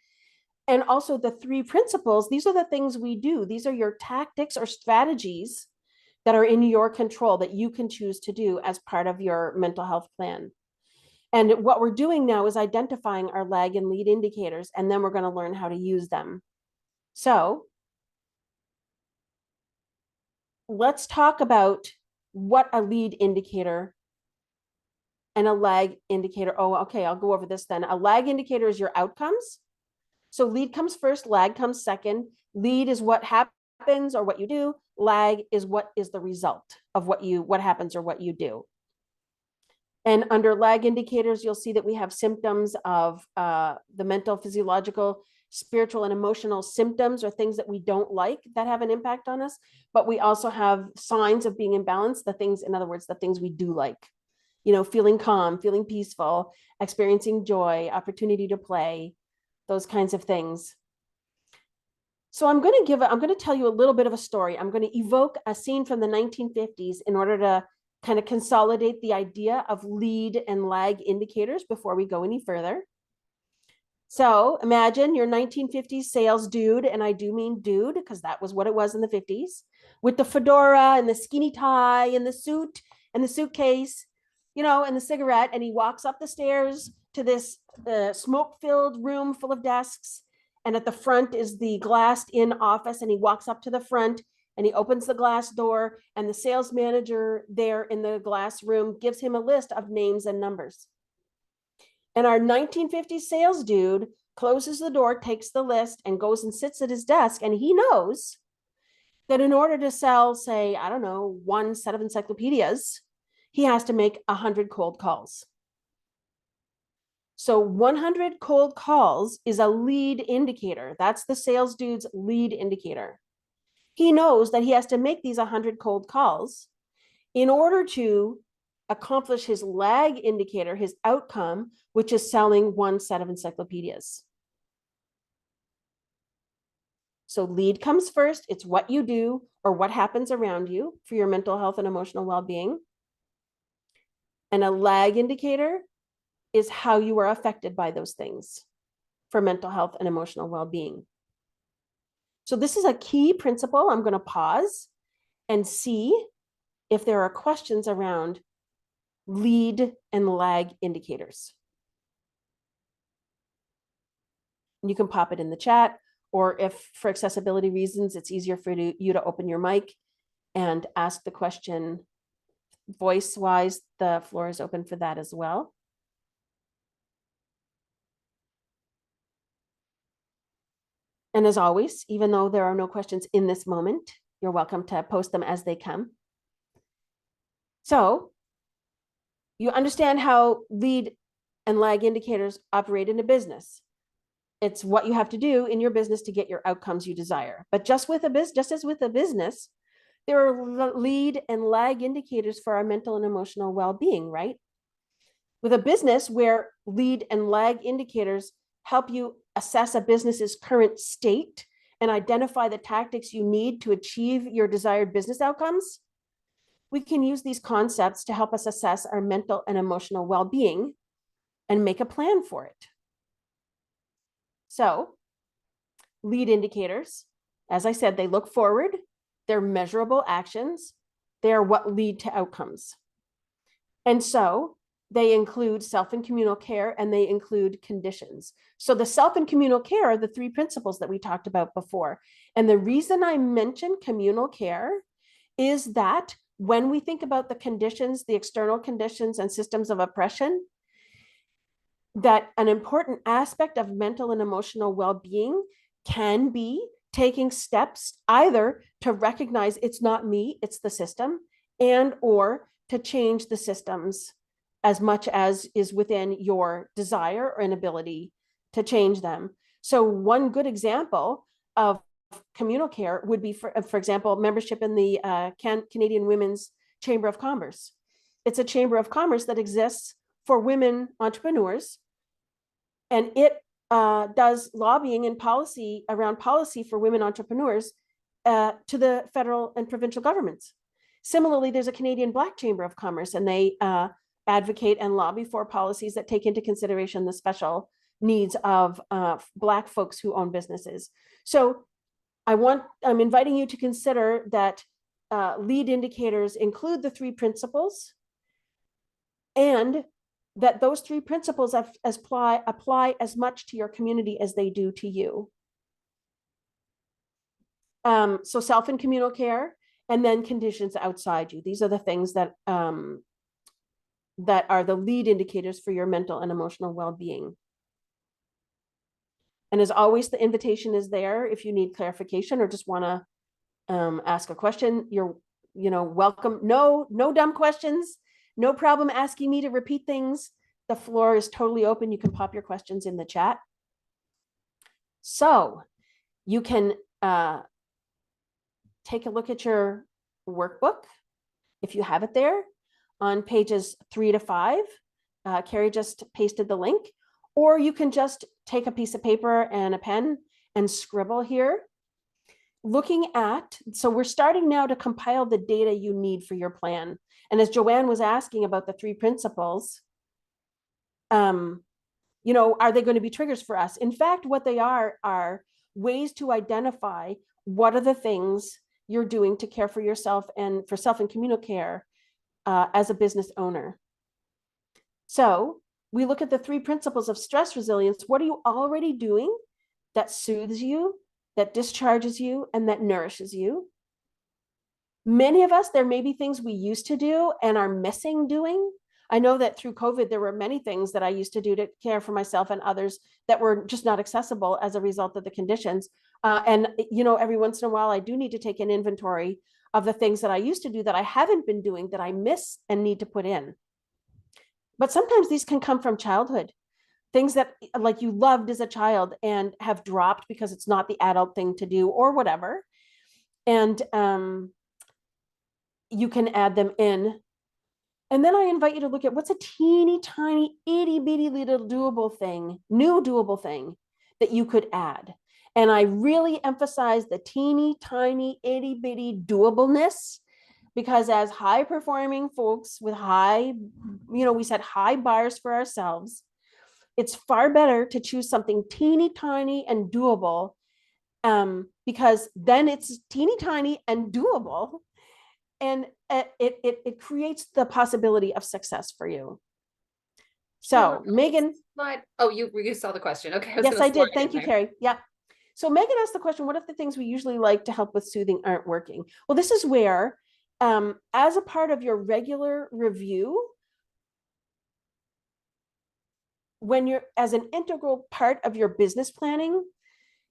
B: And also the 3 principles, these are the things we do. These are your tactics or strategies that are in your control that you can choose to do as part of your mental health plan. And what we're doing now is identifying our lag and lead indicators, and then we're going to learn how to use them. So let's talk about what a lead indicator and a lag indicator. Oh, okay, I'll go over this then. A lag indicator is your outcomes. So lead comes first, lag comes second. Lead is what happens or what you do. Lag is what is the result of what happens or what you do. And under lag indicators, you'll see that we have symptoms of the mental, physiological, spiritual, and emotional symptoms or things that we don't like that have an impact on us. But we also have signs of being imbalanced, the things, in other words, the things we do like, feeling calm, feeling peaceful, experiencing joy, opportunity to play, those kinds of things. So I'm going to tell you a little bit of a story. I'm going to evoke a scene from the 1950s in order to kind of consolidate the idea of lead and lag indicators before we go any further. So imagine your 1950s sales dude, and I do mean dude because that was what it was in the 50s, with the fedora and the skinny tie and the suit and the suitcase, and the cigarette, and he walks up the stairs to this smoke-filled room full of desks, and at the front is the glassed-in office, and he walks up to the front, and he opens the glass door, and the sales manager there in the glass room gives him a list of names and numbers. And our 1950s sales dude closes the door, takes the list, and goes and sits at his desk, and he knows that in order to sell, say, I don't know, 1 set of encyclopedias, he has to make 100 cold calls. So 100 cold calls is a lead indicator. That's the sales dude's lead indicator. He knows that he has to make these 100 cold calls in order to accomplish his lag indicator, his outcome, which is selling 1 set of encyclopedias. So lead comes first. It's what you do or what happens around you for your mental health and emotional well-being. And a lag indicator is how you are affected by those things for mental health and emotional well-being. So this is a key principle. I'm going to pause and see if there are questions around lead and lag indicators. You can pop it in the chat, or if for accessibility reasons, it's easier for you to open your mic and ask the question voice-wise, the floor is open for that as well. And as always, even though there are no questions in this moment, you're welcome to post them as they come. So you understand how lead and lag indicators operate in a business. It's what you have to do in your business to get your outcomes you desire. But just as with a business, There are lead and lag indicators for our mental and emotional well-being, right? With a business where lead and lag indicators help you assess a business's current state and identify the tactics you need to achieve your desired business outcomes, we can use these concepts to help us assess our mental and emotional well-being and make a plan for it. So, lead indicators, as I said, they look forward, they're measurable actions, they are what lead to outcomes. And so they include self and communal care, and they include conditions. So the self and communal care are the three principles that we talked about before. And the reason I mention communal care is that when we think about the conditions, the external conditions and systems of oppression, that an important aspect of mental and emotional well-being can be taking steps either to recognize it's not me, it's the system, and or to change the systems as much as is within your desire or inability to change them. So one good example of communal care would be, for example, membership in the Canadian Women's Chamber of Commerce. It's a chamber of commerce that exists for women entrepreneurs, and it does lobbying and policy around policy for women entrepreneurs to the federal and provincial governments. Similarly, there's a Canadian Black Chamber of Commerce, and they advocate and lobby for policies that take into consideration the special needs of Black folks who own businesses. So I'm inviting you to consider that lead indicators include the three principles, and that those three principles apply as much to your community as they do to you. So self and communal care, and then conditions outside you. These are the things that that are the lead indicators for your mental and emotional well-being. And as always, the invitation is there if you need clarification or just want to ask a question. You're welcome. No dumb questions. No problem asking me to repeat things. The floor is totally open. You can pop your questions in the chat. So you can take a look at your workbook if you have it there on pages 3 to 5. Carrie just pasted the link, or you can just take a piece of paper and a pen and scribble here. Looking at, so we're starting now to compile the data you need for your plan. And as Joanne was asking about the three principles, are they going to be triggers for us? In fact, what they are ways to identify what are the things you're doing to care for yourself and for self and communal care as a business owner. So we look at the three principles of stress resilience. What are you already doing that soothes you, that discharges you, and that nourishes you? Many of us, there may be things we used to do and are missing doing. I know that through COVID, there were many things that I used to do to care for myself and others that were just not accessible as a result of the conditions. And every once in a while, I do need to take an inventory of the things that I used to do that I haven't been doing, that I miss and need to put in. But sometimes these can come from childhood. Things that like you loved as a child and have dropped because it's not the adult thing to do or whatever. And you can add them in. And then I invite you to look at what's a teeny tiny itty bitty little new doable thing that you could add. And I really emphasize the teeny tiny itty bitty doableness, because as high performing folks with we set high bars for ourselves, it's far better to choose something teeny tiny and doable, because then it's teeny tiny and doable, and it creates the possibility of success for you. So Megan,
A: oh, you saw the question. Okay.
B: Yes, I did. Thank you, Carrie. Yeah. So Megan asked the question, what if the things we usually like to help with soothing aren't working? Well, this is where, as a part of your regular review, when you're as an integral part of your business planning,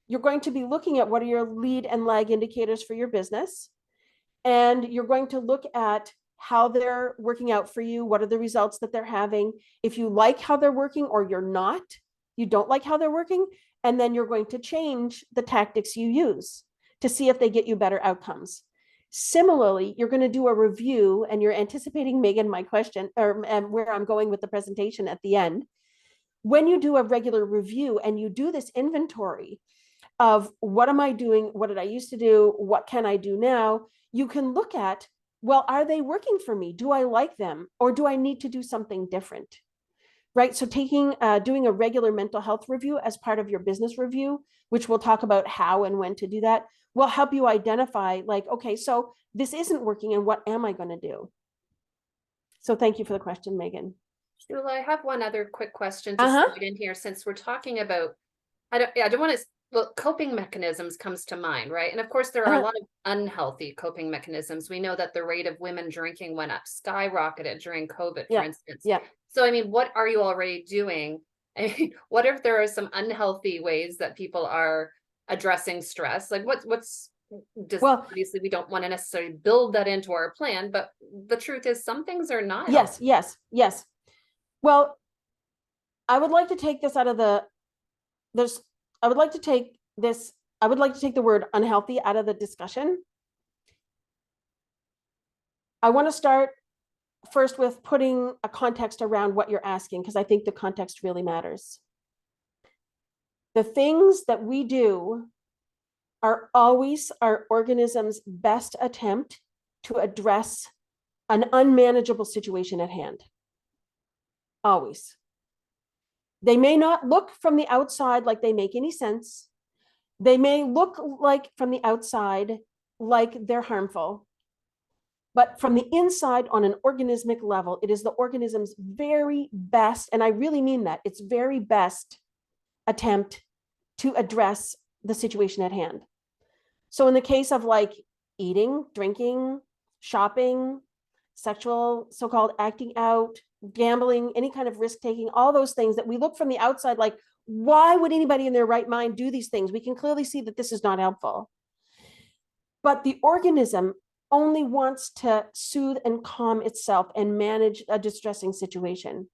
B: you're going to be looking at what are your lead and lag indicators for your business. And you're going to look at how they're working out for you. What are the results that they're having? If you like how they're working or you don't like how they're working, and then you're going to change the tactics you use to see if they get you better outcomes. Similarly, you're going to do a review, and you're anticipating, Megan, my question, or where I'm going with the presentation at the end. When you do a regular review and you do this inventory of what am I doing? What did I used to do? What can I do now? You can look at, well, are they working for me? Do I like them? Or do I need to do something different? Right. So doing a regular mental health review as part of your business review, which we'll talk about how and when to do that, will help you identify like, okay, so this isn't working and what am I going to do? So thank you for the question, Megan.
A: Sheila, I have one other quick question to
B: Uh-huh.
A: slide in here, since we're talking about, I don't want to, well, coping mechanisms comes to mind, right? And of course, there are a
B: Uh-huh.
A: lot of unhealthy coping mechanisms. We know that the rate of women drinking went up, skyrocketed during COVID, for
B: Yeah.
A: instance.
B: Yeah.
A: So, I mean, what are you already doing? I mean, what if there are some unhealthy ways that people are addressing stress? Like, what's just,
B: Well,
A: obviously we don't want to necessarily build that into our plan, but the truth is some things are not
B: yes,
A: healthy.
B: yes, yes. Well, I would like to take this out of the there's I would like to take this I would like to take the word unhealthy out of the discussion. I want to start first with putting a context around what you're asking, because I think the context really matters. The things that we do are always our organism's best attempt to address an unmanageable situation at hand. Always. They may not look from the outside like they make any sense. They may look like from the outside like they're harmful. But from the inside, on an organismic level, it is the organism's very best, and I really mean that, its very best attempt to address the situation at hand. So in the case of like eating, drinking, shopping, sexual, so-called acting out, gambling, any kind of risk taking, all those things that we look from the outside like, why would anybody in their right mind do these things? We can clearly see that this is not helpful. But the organism only wants to soothe and calm itself and manage a distressing situation.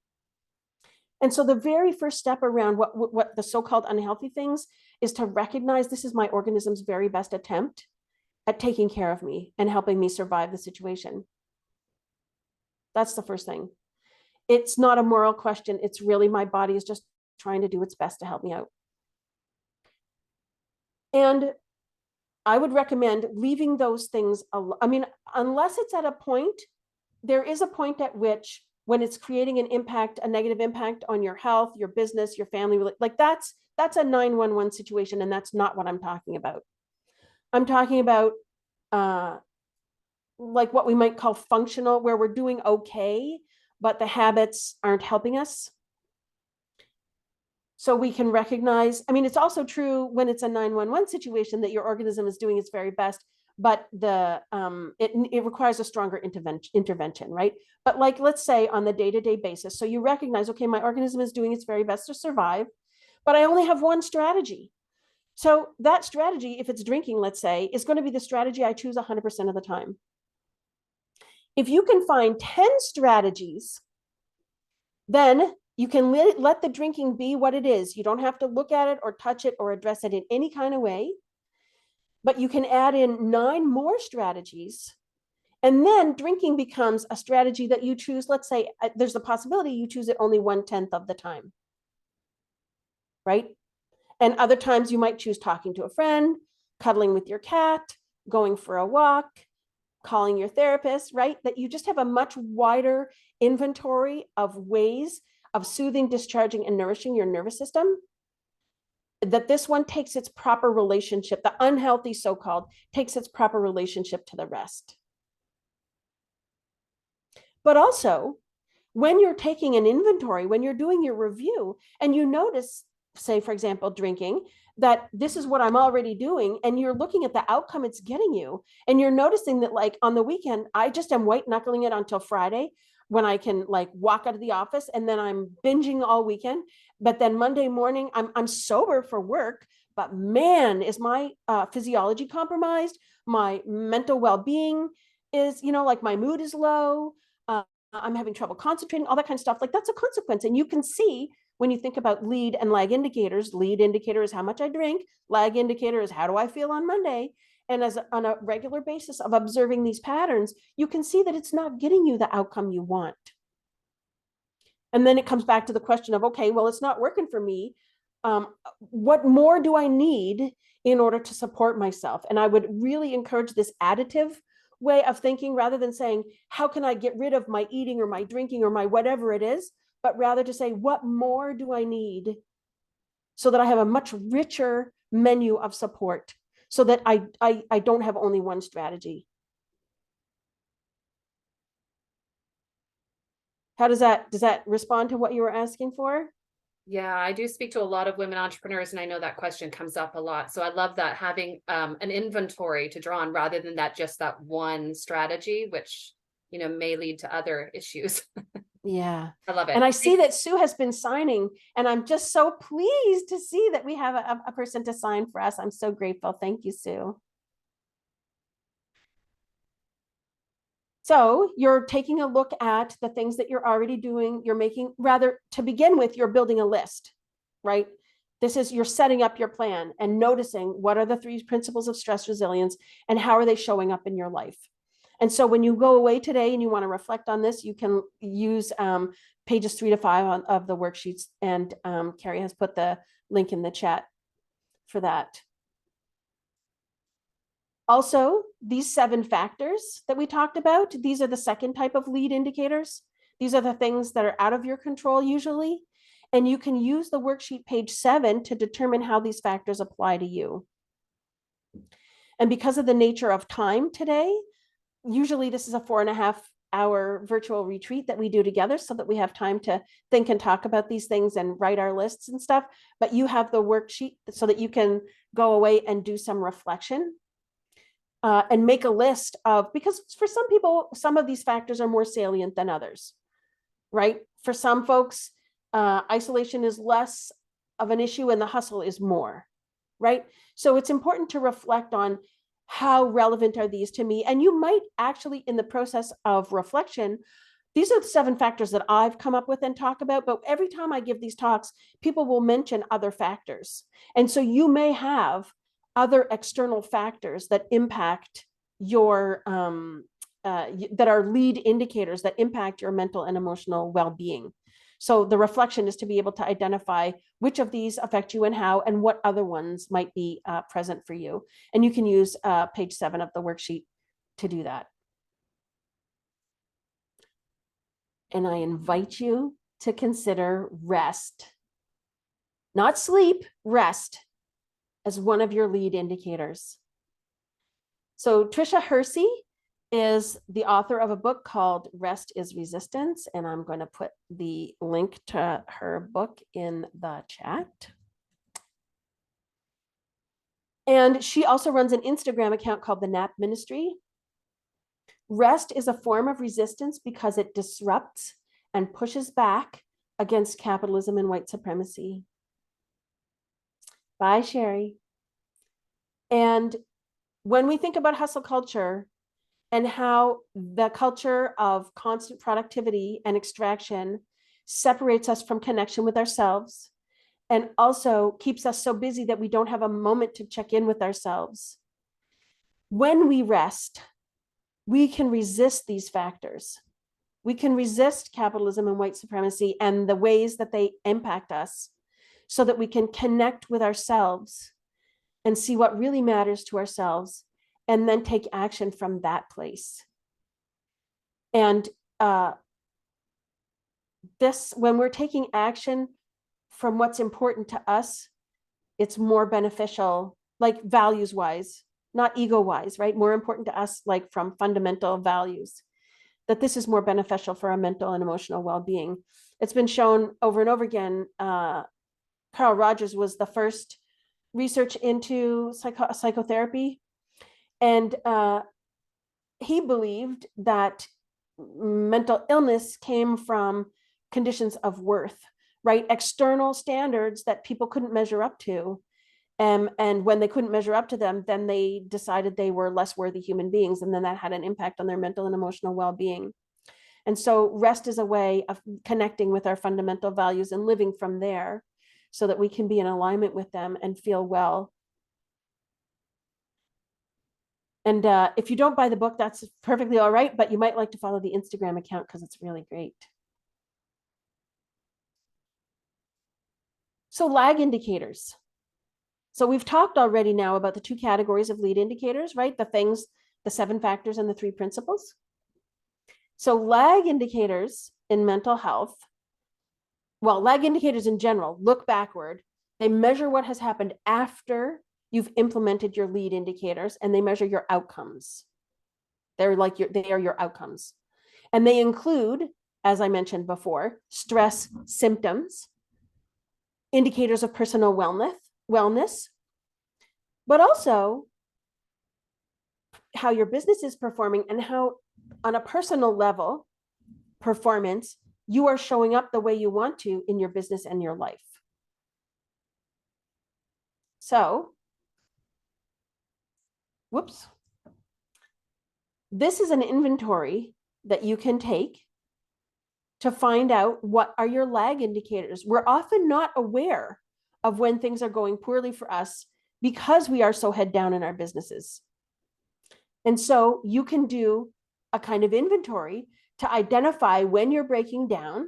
B: And so the very first step around what the so-called unhealthy things is to recognize this is my organism's very best attempt at taking care of me and helping me survive the situation. That's the first thing. It's not a moral question. It's really my body is just trying to do its best to help me out. And I would recommend leaving those things alone. I mean, unless it's at a point, there is a point at which when it's creating an impact, a negative impact on your health, your business, your family, like that's a 911 situation. And that's not what I'm talking about. I'm talking about like what we might call functional, where we're doing okay, but the habits aren't helping us. So we can recognize, I mean, it's also true when it's a 911 situation that your organism is doing its very best, but it requires a stronger intervention, right? But like, let's say on the day-to-day basis, so you recognize, okay, my organism is doing its very best to survive, but I only have one strategy. So that strategy, if it's drinking, let's say, is going to be the strategy I choose 100% of the time. If you can find 10 strategies, then you can let the drinking be what it is. You don't have to look at it or touch it or address it in any kind of way, but you can add in 9 more strategies. And then drinking becomes a strategy that you choose. Let's say there's a possibility you choose it only 1/10 of the time, right? And other times you might choose talking to a friend, cuddling with your cat, going for a walk, calling your therapist, right? That you just have a much wider inventory of ways of soothing, discharging, and nourishing your nervous system. That this one takes its proper relationship, the unhealthy so-called, takes its proper relationship to the rest. But also, when you're taking an inventory, when you're doing your review, and you notice, say, for example, drinking, that this is what I'm already doing, and you're looking at the outcome it's getting you, and you're noticing that, like, on the weekend, I just am white knuckling it until Friday when I can like walk out of the office, and then I'm binging all weekend. But then Monday morning, I'm sober for work, but man, is my physiology compromised. My mental well-being is, like my mood is low. I'm having trouble concentrating, all that kind of stuff. Like that's a consequence. And you can see when you think about lead and lag indicators, lead indicator is how much I drink, lag indicator is how do I feel on Monday. And on a regular basis of observing these patterns, you can see that it's not getting you the outcome you want. And then it comes back to the question of, okay, well, it's not working for me. What more do I need in order to support myself? And I would really encourage this additive way of thinking, rather than saying, how can I get rid of my eating or my drinking or my whatever it is, but rather to say, what more do I need so that I have a much richer menu of support, so that I don't have only one strategy. How does that respond to what you were asking for?
A: Yeah, I do speak to a lot of women entrepreneurs, and I know that question comes up a lot. So I love that, having an inventory to draw on rather than just that one strategy, which, may lead to other issues.
B: Yeah.
A: I love
B: And
A: it.
B: I see that Sue has been signing, and I'm just so pleased to see that we have a person to sign for us. I'm so grateful. Thank you, Sue. So you're taking a look at the things that you're already doing. You're making, rather, to begin with, you're building a list, right? You're setting up your plan and noticing what are the 3 principles of stress resilience and how are they showing up in your life. And so when you go away today and you want to reflect on this, you can use pages 3 to 5 of the worksheets. And Carrie has put the link in the chat for that. Also, these 7 factors that we talked about, these are the second type of lead indicators. These are the things that are out of your control usually. And you can use the worksheet page 7 to determine how these factors apply to you. And because of the nature of time today, usually this is a 4.5-hour virtual retreat that we do together so that we have time to think and talk about these things and write our lists and stuff. But you have the worksheet so that you can go away and do some reflection. And make a list of, because for some people, some of these factors are more salient than others, right? For some folks, isolation is less of an issue and the hustle is more, right? So it's important to reflect on how relevant are these to me. And you might actually, in the process of reflection, these are the 7 factors that I've come up with and talk about, but every time I give these talks, people will mention other factors. And so you may have other external factors that impact your, that are lead indicators that impact your mental and emotional well-being. So the reflection is to be able to identify which of these affect you and how, and what other ones might be present for you. And you can use page 7 of the worksheet to do that. And I invite you to consider rest, not sleep, rest, as one of your lead indicators. So Tricia Hersey is the author of a book called Rest is Resistance, and I'm going to put the link to her book in the chat. And she also runs an Instagram account called the Nap Ministry. Rest is a form of resistance because it disrupts and pushes back against capitalism and white supremacy. Bye, Sherry. And when we think about hustle culture and how the culture of constant productivity and extraction separates us from connection with ourselves and also keeps us so busy that we don't have a moment to check in with ourselves, when we rest, we can resist these factors. We can resist capitalism and white supremacy and the ways that they impact us, so that we can connect with ourselves and see what really matters to ourselves, and then take action from that place. And when we're taking action from what's important to us, it's more beneficial, like values wise, not ego wise, right? More important to us, like from fundamental values, that this is more beneficial for our mental and emotional well-being. It's been shown over and over again. Carl Rogers was the first research into psychotherapy. And he believed that mental illness came from conditions of worth, right? External standards that people couldn't measure up to. And when they couldn't measure up to them, then they decided they were less worthy human beings. And then that had an impact on their mental and emotional well-being. And so rest is a way of connecting with our fundamental values and living from there so that we can be in alignment with them and feel well. And if you don't buy the book, that's perfectly all right, but you might like to follow the Instagram account because it's really great. So lag indicators. So we've talked already now about the two categories of lead indicators, right? The things, the 7 factors and the 3 principles. So lag indicators in mental health, well, lag indicators in general, look backward. They measure what has happened after you've implemented your lead indicators, and they measure your outcomes. They are your outcomes. And they include, as I mentioned before, stress symptoms, indicators of personal wellness, but also how your business is performing and how, on a personal level, performance, you are showing up the way you want to in your business and your life. So, whoops. This is an inventory that you can take to find out what are your lag indicators. We're often not aware of when things are going poorly for us because we are so head down in our businesses. And so you can do a kind of inventory to identify when you're breaking down,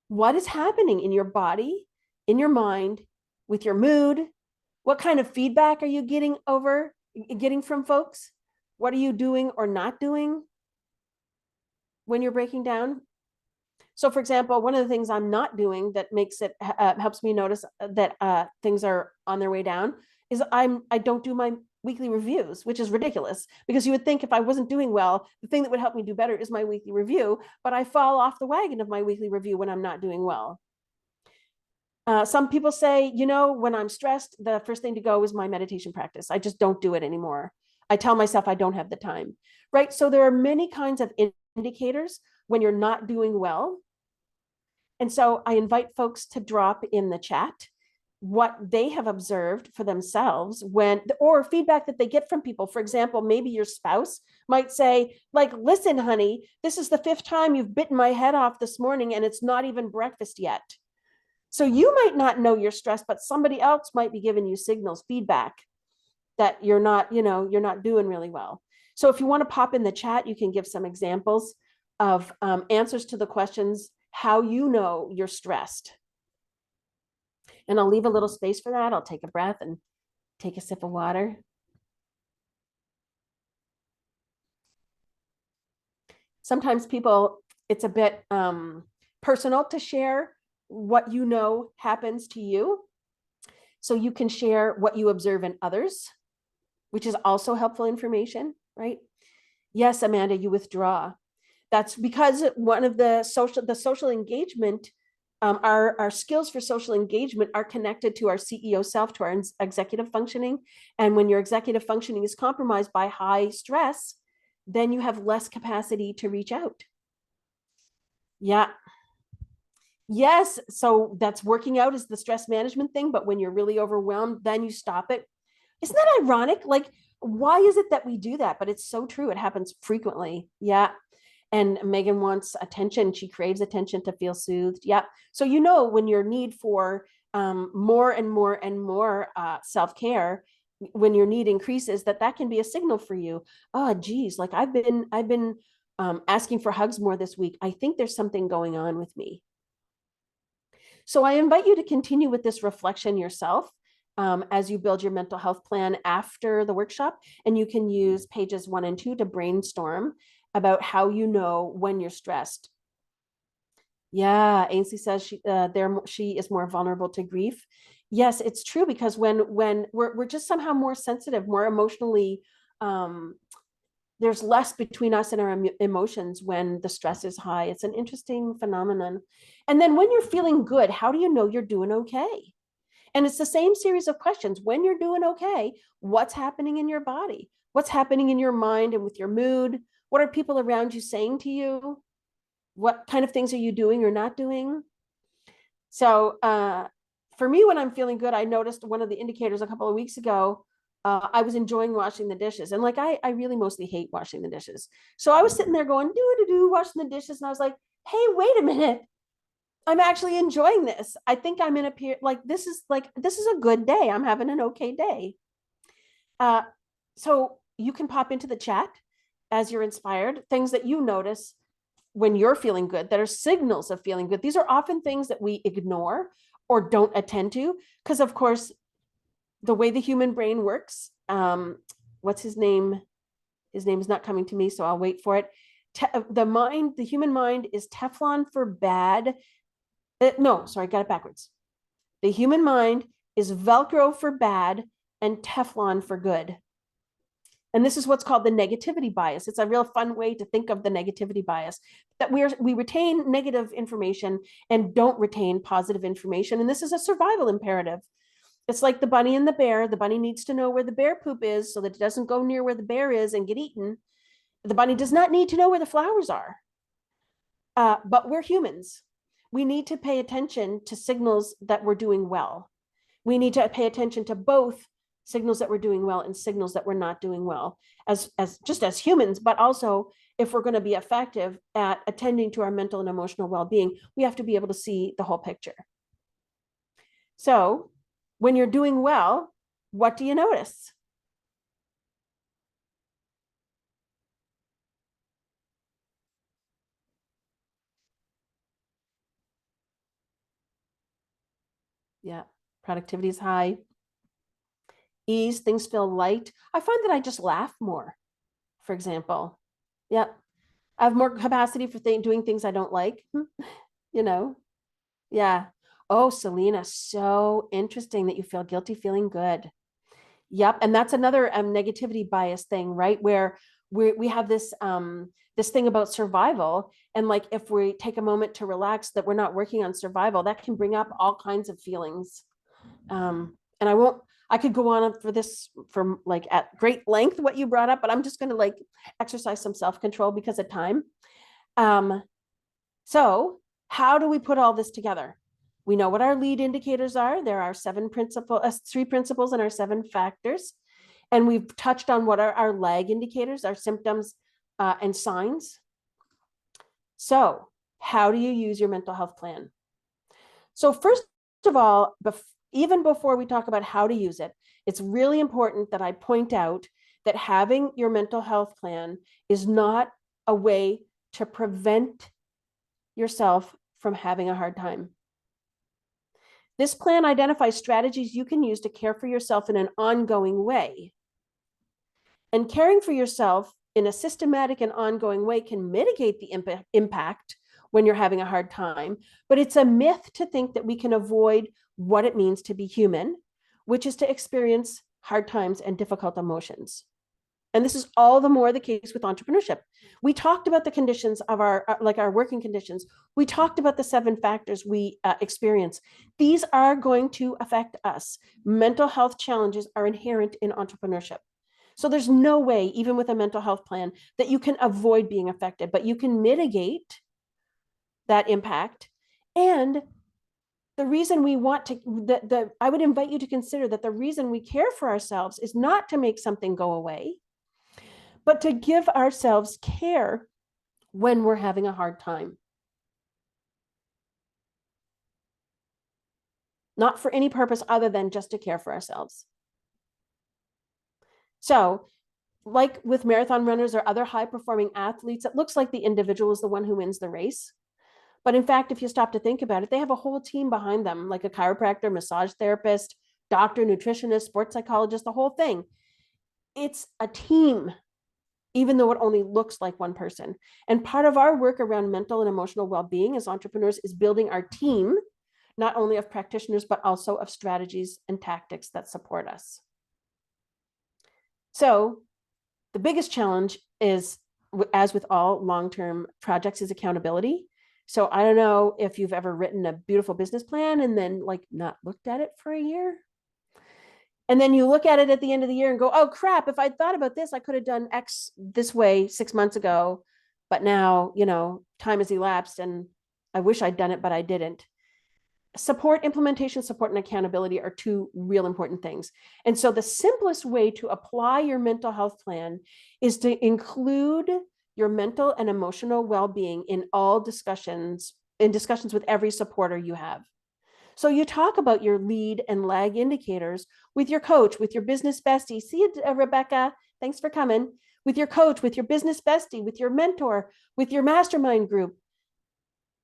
B: what is happening in your body, in your mind, with your mood, what kind of feedback are you getting from folks? What are you doing or not doing when you're breaking down? So for example, one of the things I'm not doing that makes it helps me notice that things are on their way down is I don't do my weekly reviews, which is ridiculous because you would think if I wasn't doing well, the thing that would help me do better is my weekly review, but I fall off the wagon of my weekly review when I'm not doing well. Some people say, when I'm stressed, the first thing to go is my meditation practice. I just don't do it anymore. I tell myself I don't have the time, right? So there are many kinds of indicators when you're not doing well. And so I invite folks to drop in the chat what they have observed for themselves or feedback that they get from people. For example, maybe your spouse might say, like, listen, honey, this is the 5th time you've bitten my head off this morning and it's not even breakfast yet. So you might not know you're stressed, but somebody else might be giving you signals, feedback that you're not doing really well. So if you want to pop in the chat, you can give some examples of answers to the questions, how you know you're stressed. And I'll leave a little space for that. I'll take a breath and take a sip of water. Sometimes it's a bit personal to share what you know happens to you. So you can share what you observe in others, which is also helpful information, right? Yes, Amanda, you withdraw. That's because one of the social engagement, our skills for social engagement are connected to our CEO self, to our executive functioning. And when your executive functioning is compromised by high stress, then you have less capacity to reach out. Yeah. Yes. So that's working out is the stress management thing. But when you're really overwhelmed, then you stop it. Isn't that ironic? Like, why is it that we do that? But it's so true. It happens frequently. Yeah. And Megan wants attention. She craves attention to feel soothed. Yeah. So, when your need for more and more and more self-care, when your need increases, that can be a signal for you. Oh, geez, like I've been asking for hugs more this week. I think there's something going on with me. So I invite you to continue with this reflection yourself as you build your mental health plan after the workshop. And you can use pages 1 and 2 to brainstorm about how you know when you're stressed. Yeah, Ainsley says she is more vulnerable to grief. Yes, it's true, because when we're just somehow more sensitive, more emotionally, there's less between us and our emotions when the stress is high. It's an interesting phenomenon. And then when you're feeling good, how do you know you're doing okay? And it's the same series of questions. When you're doing okay, what's happening in your body? What's happening in your mind and with your mood? What are people around you saying to you? What kind of things are you doing or not doing? So for me, when I'm feeling good, I noticed one of the indicators a couple of weeks ago. I was enjoying washing the dishes. And like, I really mostly hate washing the dishes. So I was sitting there going, washing the dishes. And I was like, hey, wait a minute. I'm actually enjoying this. I think I'm in a period, this is a good day. I'm having an okay day. So you can pop into the chat as you're inspired, things that you notice when you're feeling good that are signals of feeling good. These are often things that we ignore or don't attend to because, of course, the way the human brain works, what's his name? His name is not coming to me, so I'll wait for it. The human mind is Teflon for bad. No, sorry, got it backwards. The human mind is Velcro for bad and Teflon for good. And this is what's called the negativity bias. It's a real fun way to think of the negativity bias, that we retain negative information and don't retain positive information. And this is a survival imperative. It's like the bunny and the bear. The bunny needs to know where the bear poop is so that it doesn't go near where the bear is and get eaten. The bunny does not need to know where the flowers are. But we're humans. We need to pay attention to signals that we're doing well. We need to pay attention to both signals that we're doing well and signals that we're not doing well as just as humans, but also if we're going to be effective at attending to our mental and emotional well-being, we have to be able to see the whole picture. So when you're doing well, what do you notice? Yeah, productivity is high. Ease, things feel light. I find that I just laugh more, for example. Yeah, I have more capacity for doing things I don't like, you know? Yeah. Oh, Selena, so interesting that you feel guilty feeling good. Yep. And that's another negativity bias thing, right? Where we have this thing about survival. And like, if we take a moment to relax, that we're not working on survival, that can bring up all kinds of feelings. And I could go on for this from like at great length, what you brought up, but I'm just going to like exercise some self-control because of time. So how do we put all this together? We know what our lead indicators are. There are 3 principles and our 7 factors. And we've touched on what are our lag indicators, our symptoms and signs. So how do you use your mental health plan? So first of all, even before we talk about how to use it, it's really important that I point out that having your mental health plan is not a way to prevent yourself from having a hard time. This plan identifies strategies you can use to care for yourself in an ongoing way. And caring for yourself in a systematic and ongoing way can mitigate the impact when you're having a hard time, but it's a myth to think that we can avoid what it means to be human, which is to experience hard times and difficult emotions. And this is all the more the case with entrepreneurship. We talked about the conditions of our working conditions. We talked about the 7 factors we experience. These are going to affect us. Mental health challenges are inherent in entrepreneurship. So there's no way, even with a mental health plan, that you can avoid being affected, but you can mitigate that impact. And the reason we want to, I would invite you to consider that the reason we care for ourselves is not to make something go away, but to give ourselves care when we're having a hard time. Not for any purpose other than just to care for ourselves. So, like with marathon runners or other high-performing athletes, it looks like the individual is the one who wins the race. But in fact, if you stop to think about it, they have a whole team behind them, like a chiropractor, massage therapist, doctor, nutritionist, sports psychologist, the whole thing. It's a team, even though it only looks like one person. And part of our work around mental and emotional well-being as entrepreneurs is building our team, not only of practitioners, but also of strategies and tactics that support us. So the biggest challenge is, as with all long-term projects, is accountability. So I don't know if you've ever written a beautiful business plan and then like not looked at it for a year. And then you look at it at the end of the year and go, oh crap, if I'd thought about this, I could have done X this way 6 months ago. But now, time has elapsed and I wish I'd done it, but I didn't. Support, implementation, support, and accountability are 2 real important things. And so the simplest way to apply your mental health plan is to include your mental and emotional well-being in all discussions with every supporter you have. So you talk about your lead and lag indicators with your coach, with your business bestie. See you, Rebecca. Thanks for coming. With your coach, with your business bestie, with your mentor, with your mastermind group.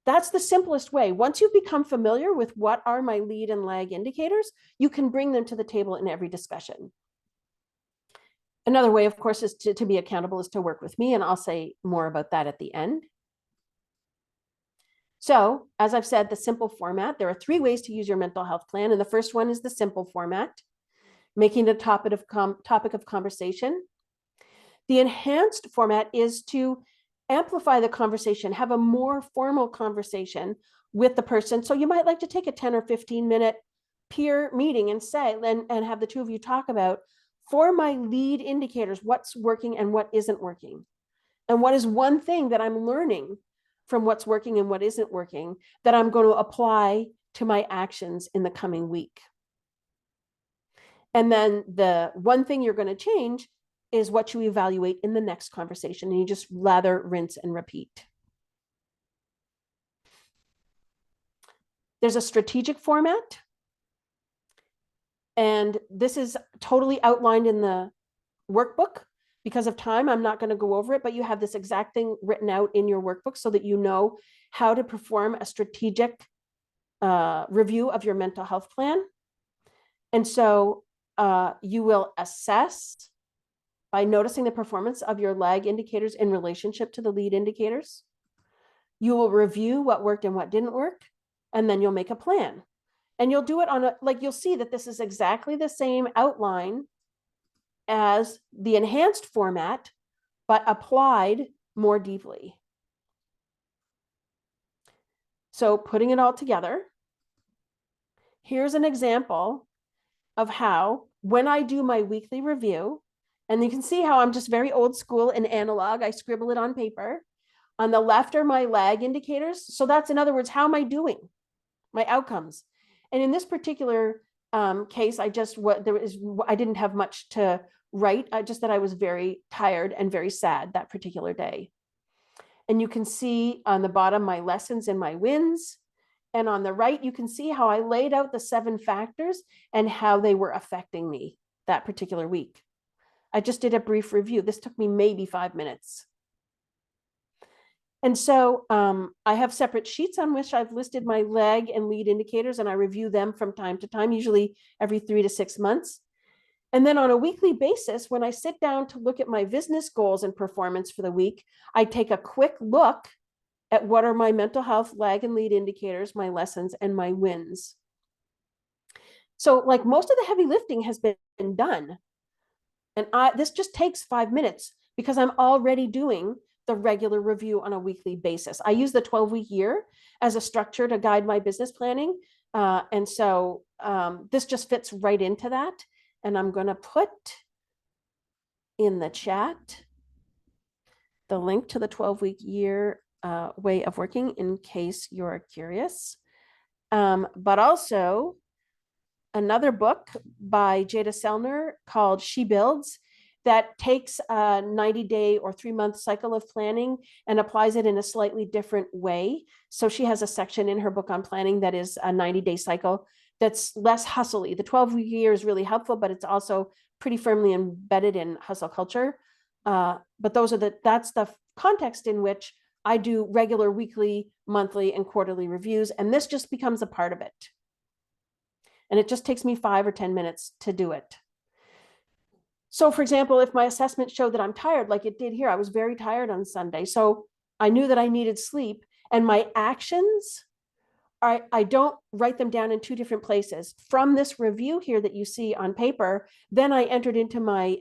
B: That's the simplest way. Once you become familiar with what are my lead and lag indicators, you can bring them to the table in every discussion. Another way, of course, is to be accountable is to work with me, and I'll say more about that at the end. So, as I've said, the simple format, there are 3 ways to use your mental health plan. And the first one is the simple format, making it a topic of conversation. The enhanced format is to amplify the conversation, have a more formal conversation with the person. So you might like to take a 10 or 15-minute peer meeting and say, and have the 2 of you talk about, for my lead indicators, what's working and what isn't working. And what is one thing that I'm learning from what's working and what isn't working that I'm going to apply to my actions in the coming week. And then the one thing you're going to change is what you evaluate in the next conversation. And you just lather, rinse, and repeat. There's a strategic format. And this is totally outlined in the workbook. Because of time, I'm not going to go over it, but you have this exact thing written out in your workbook so that you know how to perform a strategic review of your mental health plan. And so you will assess by noticing the performance of your lag indicators in relationship to the lead indicators. You will review what worked and what didn't work, and then you'll make a plan. And you'll do it on a, like, you'll see that this is exactly the same outline as the enhanced format, but applied more deeply. So putting it all together, here's an example of how, when I do my weekly review, and you can see how I'm just very old school and analog, I scribble it on paper. On the left are my lag indicators. So that's, in other words, how am I doing? My outcomes. And in this particular case, I didn't have much to write, just that I was very tired and very sad that particular day. And you can see on the bottom my lessons and my wins. And on the right, you can see how I laid out the 7 factors and how they were affecting me that particular week. I just did a brief review. This took me maybe 5 minutes. And so I have separate sheets on which I've listed my lag and lead indicators, and I review them from time to time, usually every 3 to 6 months. And then on a weekly basis, when I sit down to look at my business goals and performance for the week, I take a quick look at what are my mental health lag and lead indicators, my lessons, and my wins. So, like, most of the heavy lifting has been done. And this just takes 5 minutes because I'm already doing the regular review on a weekly basis. I use the 12-week year as a structure to guide my business planning. And so this just fits right into that. And I'm going to put in the chat the link to the 12-week year way of working in case you're curious. But also another book by Jada Selner called She Builds that takes a 90-day or 3-month cycle of planning and applies it in a slightly different way. So she has a section in her book on planning that is a 90-day cycle that's less hustly. The 12-week year is really helpful, but it's also pretty firmly embedded in hustle culture. But that's the context in which I do regular weekly, monthly, and quarterly reviews, and this just becomes a part of it. And it just takes me 5 or 10 minutes to do it. So, for example, if my assessment showed that I'm tired, like it did here, I was very tired on Sunday. So I knew that I needed sleep. And my actions, I don't write them down in 2 different places. From this review here that you see on paper, then I entered into my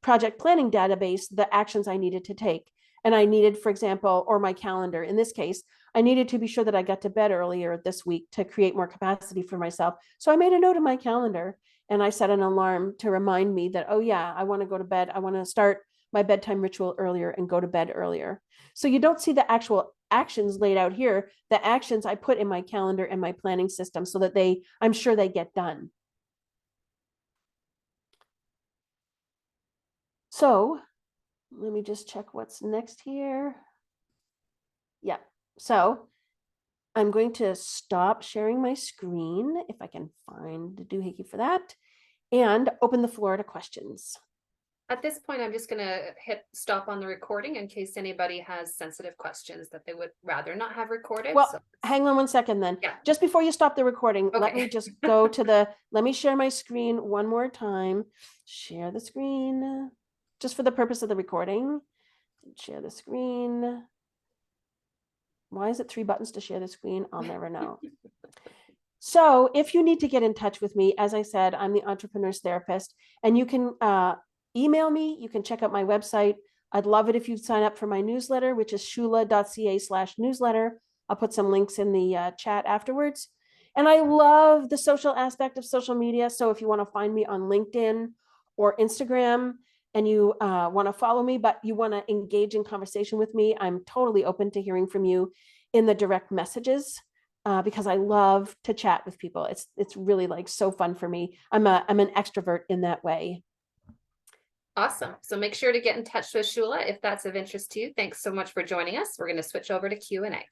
B: project planning database the actions I needed to take. And I needed, for example, or my calendar, in this case, I needed to be sure that I got to bed earlier this week to create more capacity for myself. So I made a note of my calendar and I set an alarm to remind me that, oh yeah, I want to go to bed. I want to start my bedtime ritual earlier and go to bed earlier. So you don't see the actual actions laid out here. The actions I put in my calendar and my planning system so that I'm sure they get done. So let me just check what's next here. Yeah. So I'm going to stop sharing my screen if I can find the doohickey for that, and open the floor to questions.
A: At this point, I'm just gonna hit stop on the recording in case anybody has sensitive questions that they would rather not have recorded.
B: Well,
A: So
B: hang on one second then.
A: yeah,
B: Just before you stop the recording, let
A: okay.
B: me just go to the, let me share my screen one more time. Share the screen, just for the purpose of the recording. Share the screen. Why is it 3 buttons to share the screen? I'll never know. So if you need to get in touch with me, as I said, I'm the Entrepreneur's Therapist, and you can email me. You can check out my website. I'd love it if you'd sign up for my newsletter, which is shula.ca/newsletter. I'll put some links in the chat afterwards. And I love the social aspect of social media. So if you want to find me on LinkedIn or Instagram and you want to follow me, but you want to engage in conversation with me, I'm totally open to hearing from you in the direct messages. Because I love to chat with people. It's really like so fun for me. I'm an extrovert in that way.
A: Awesome. So make sure to get in touch with Shula if that's of interest to you. Thanks so much for joining us. We're going to switch over to Q&A.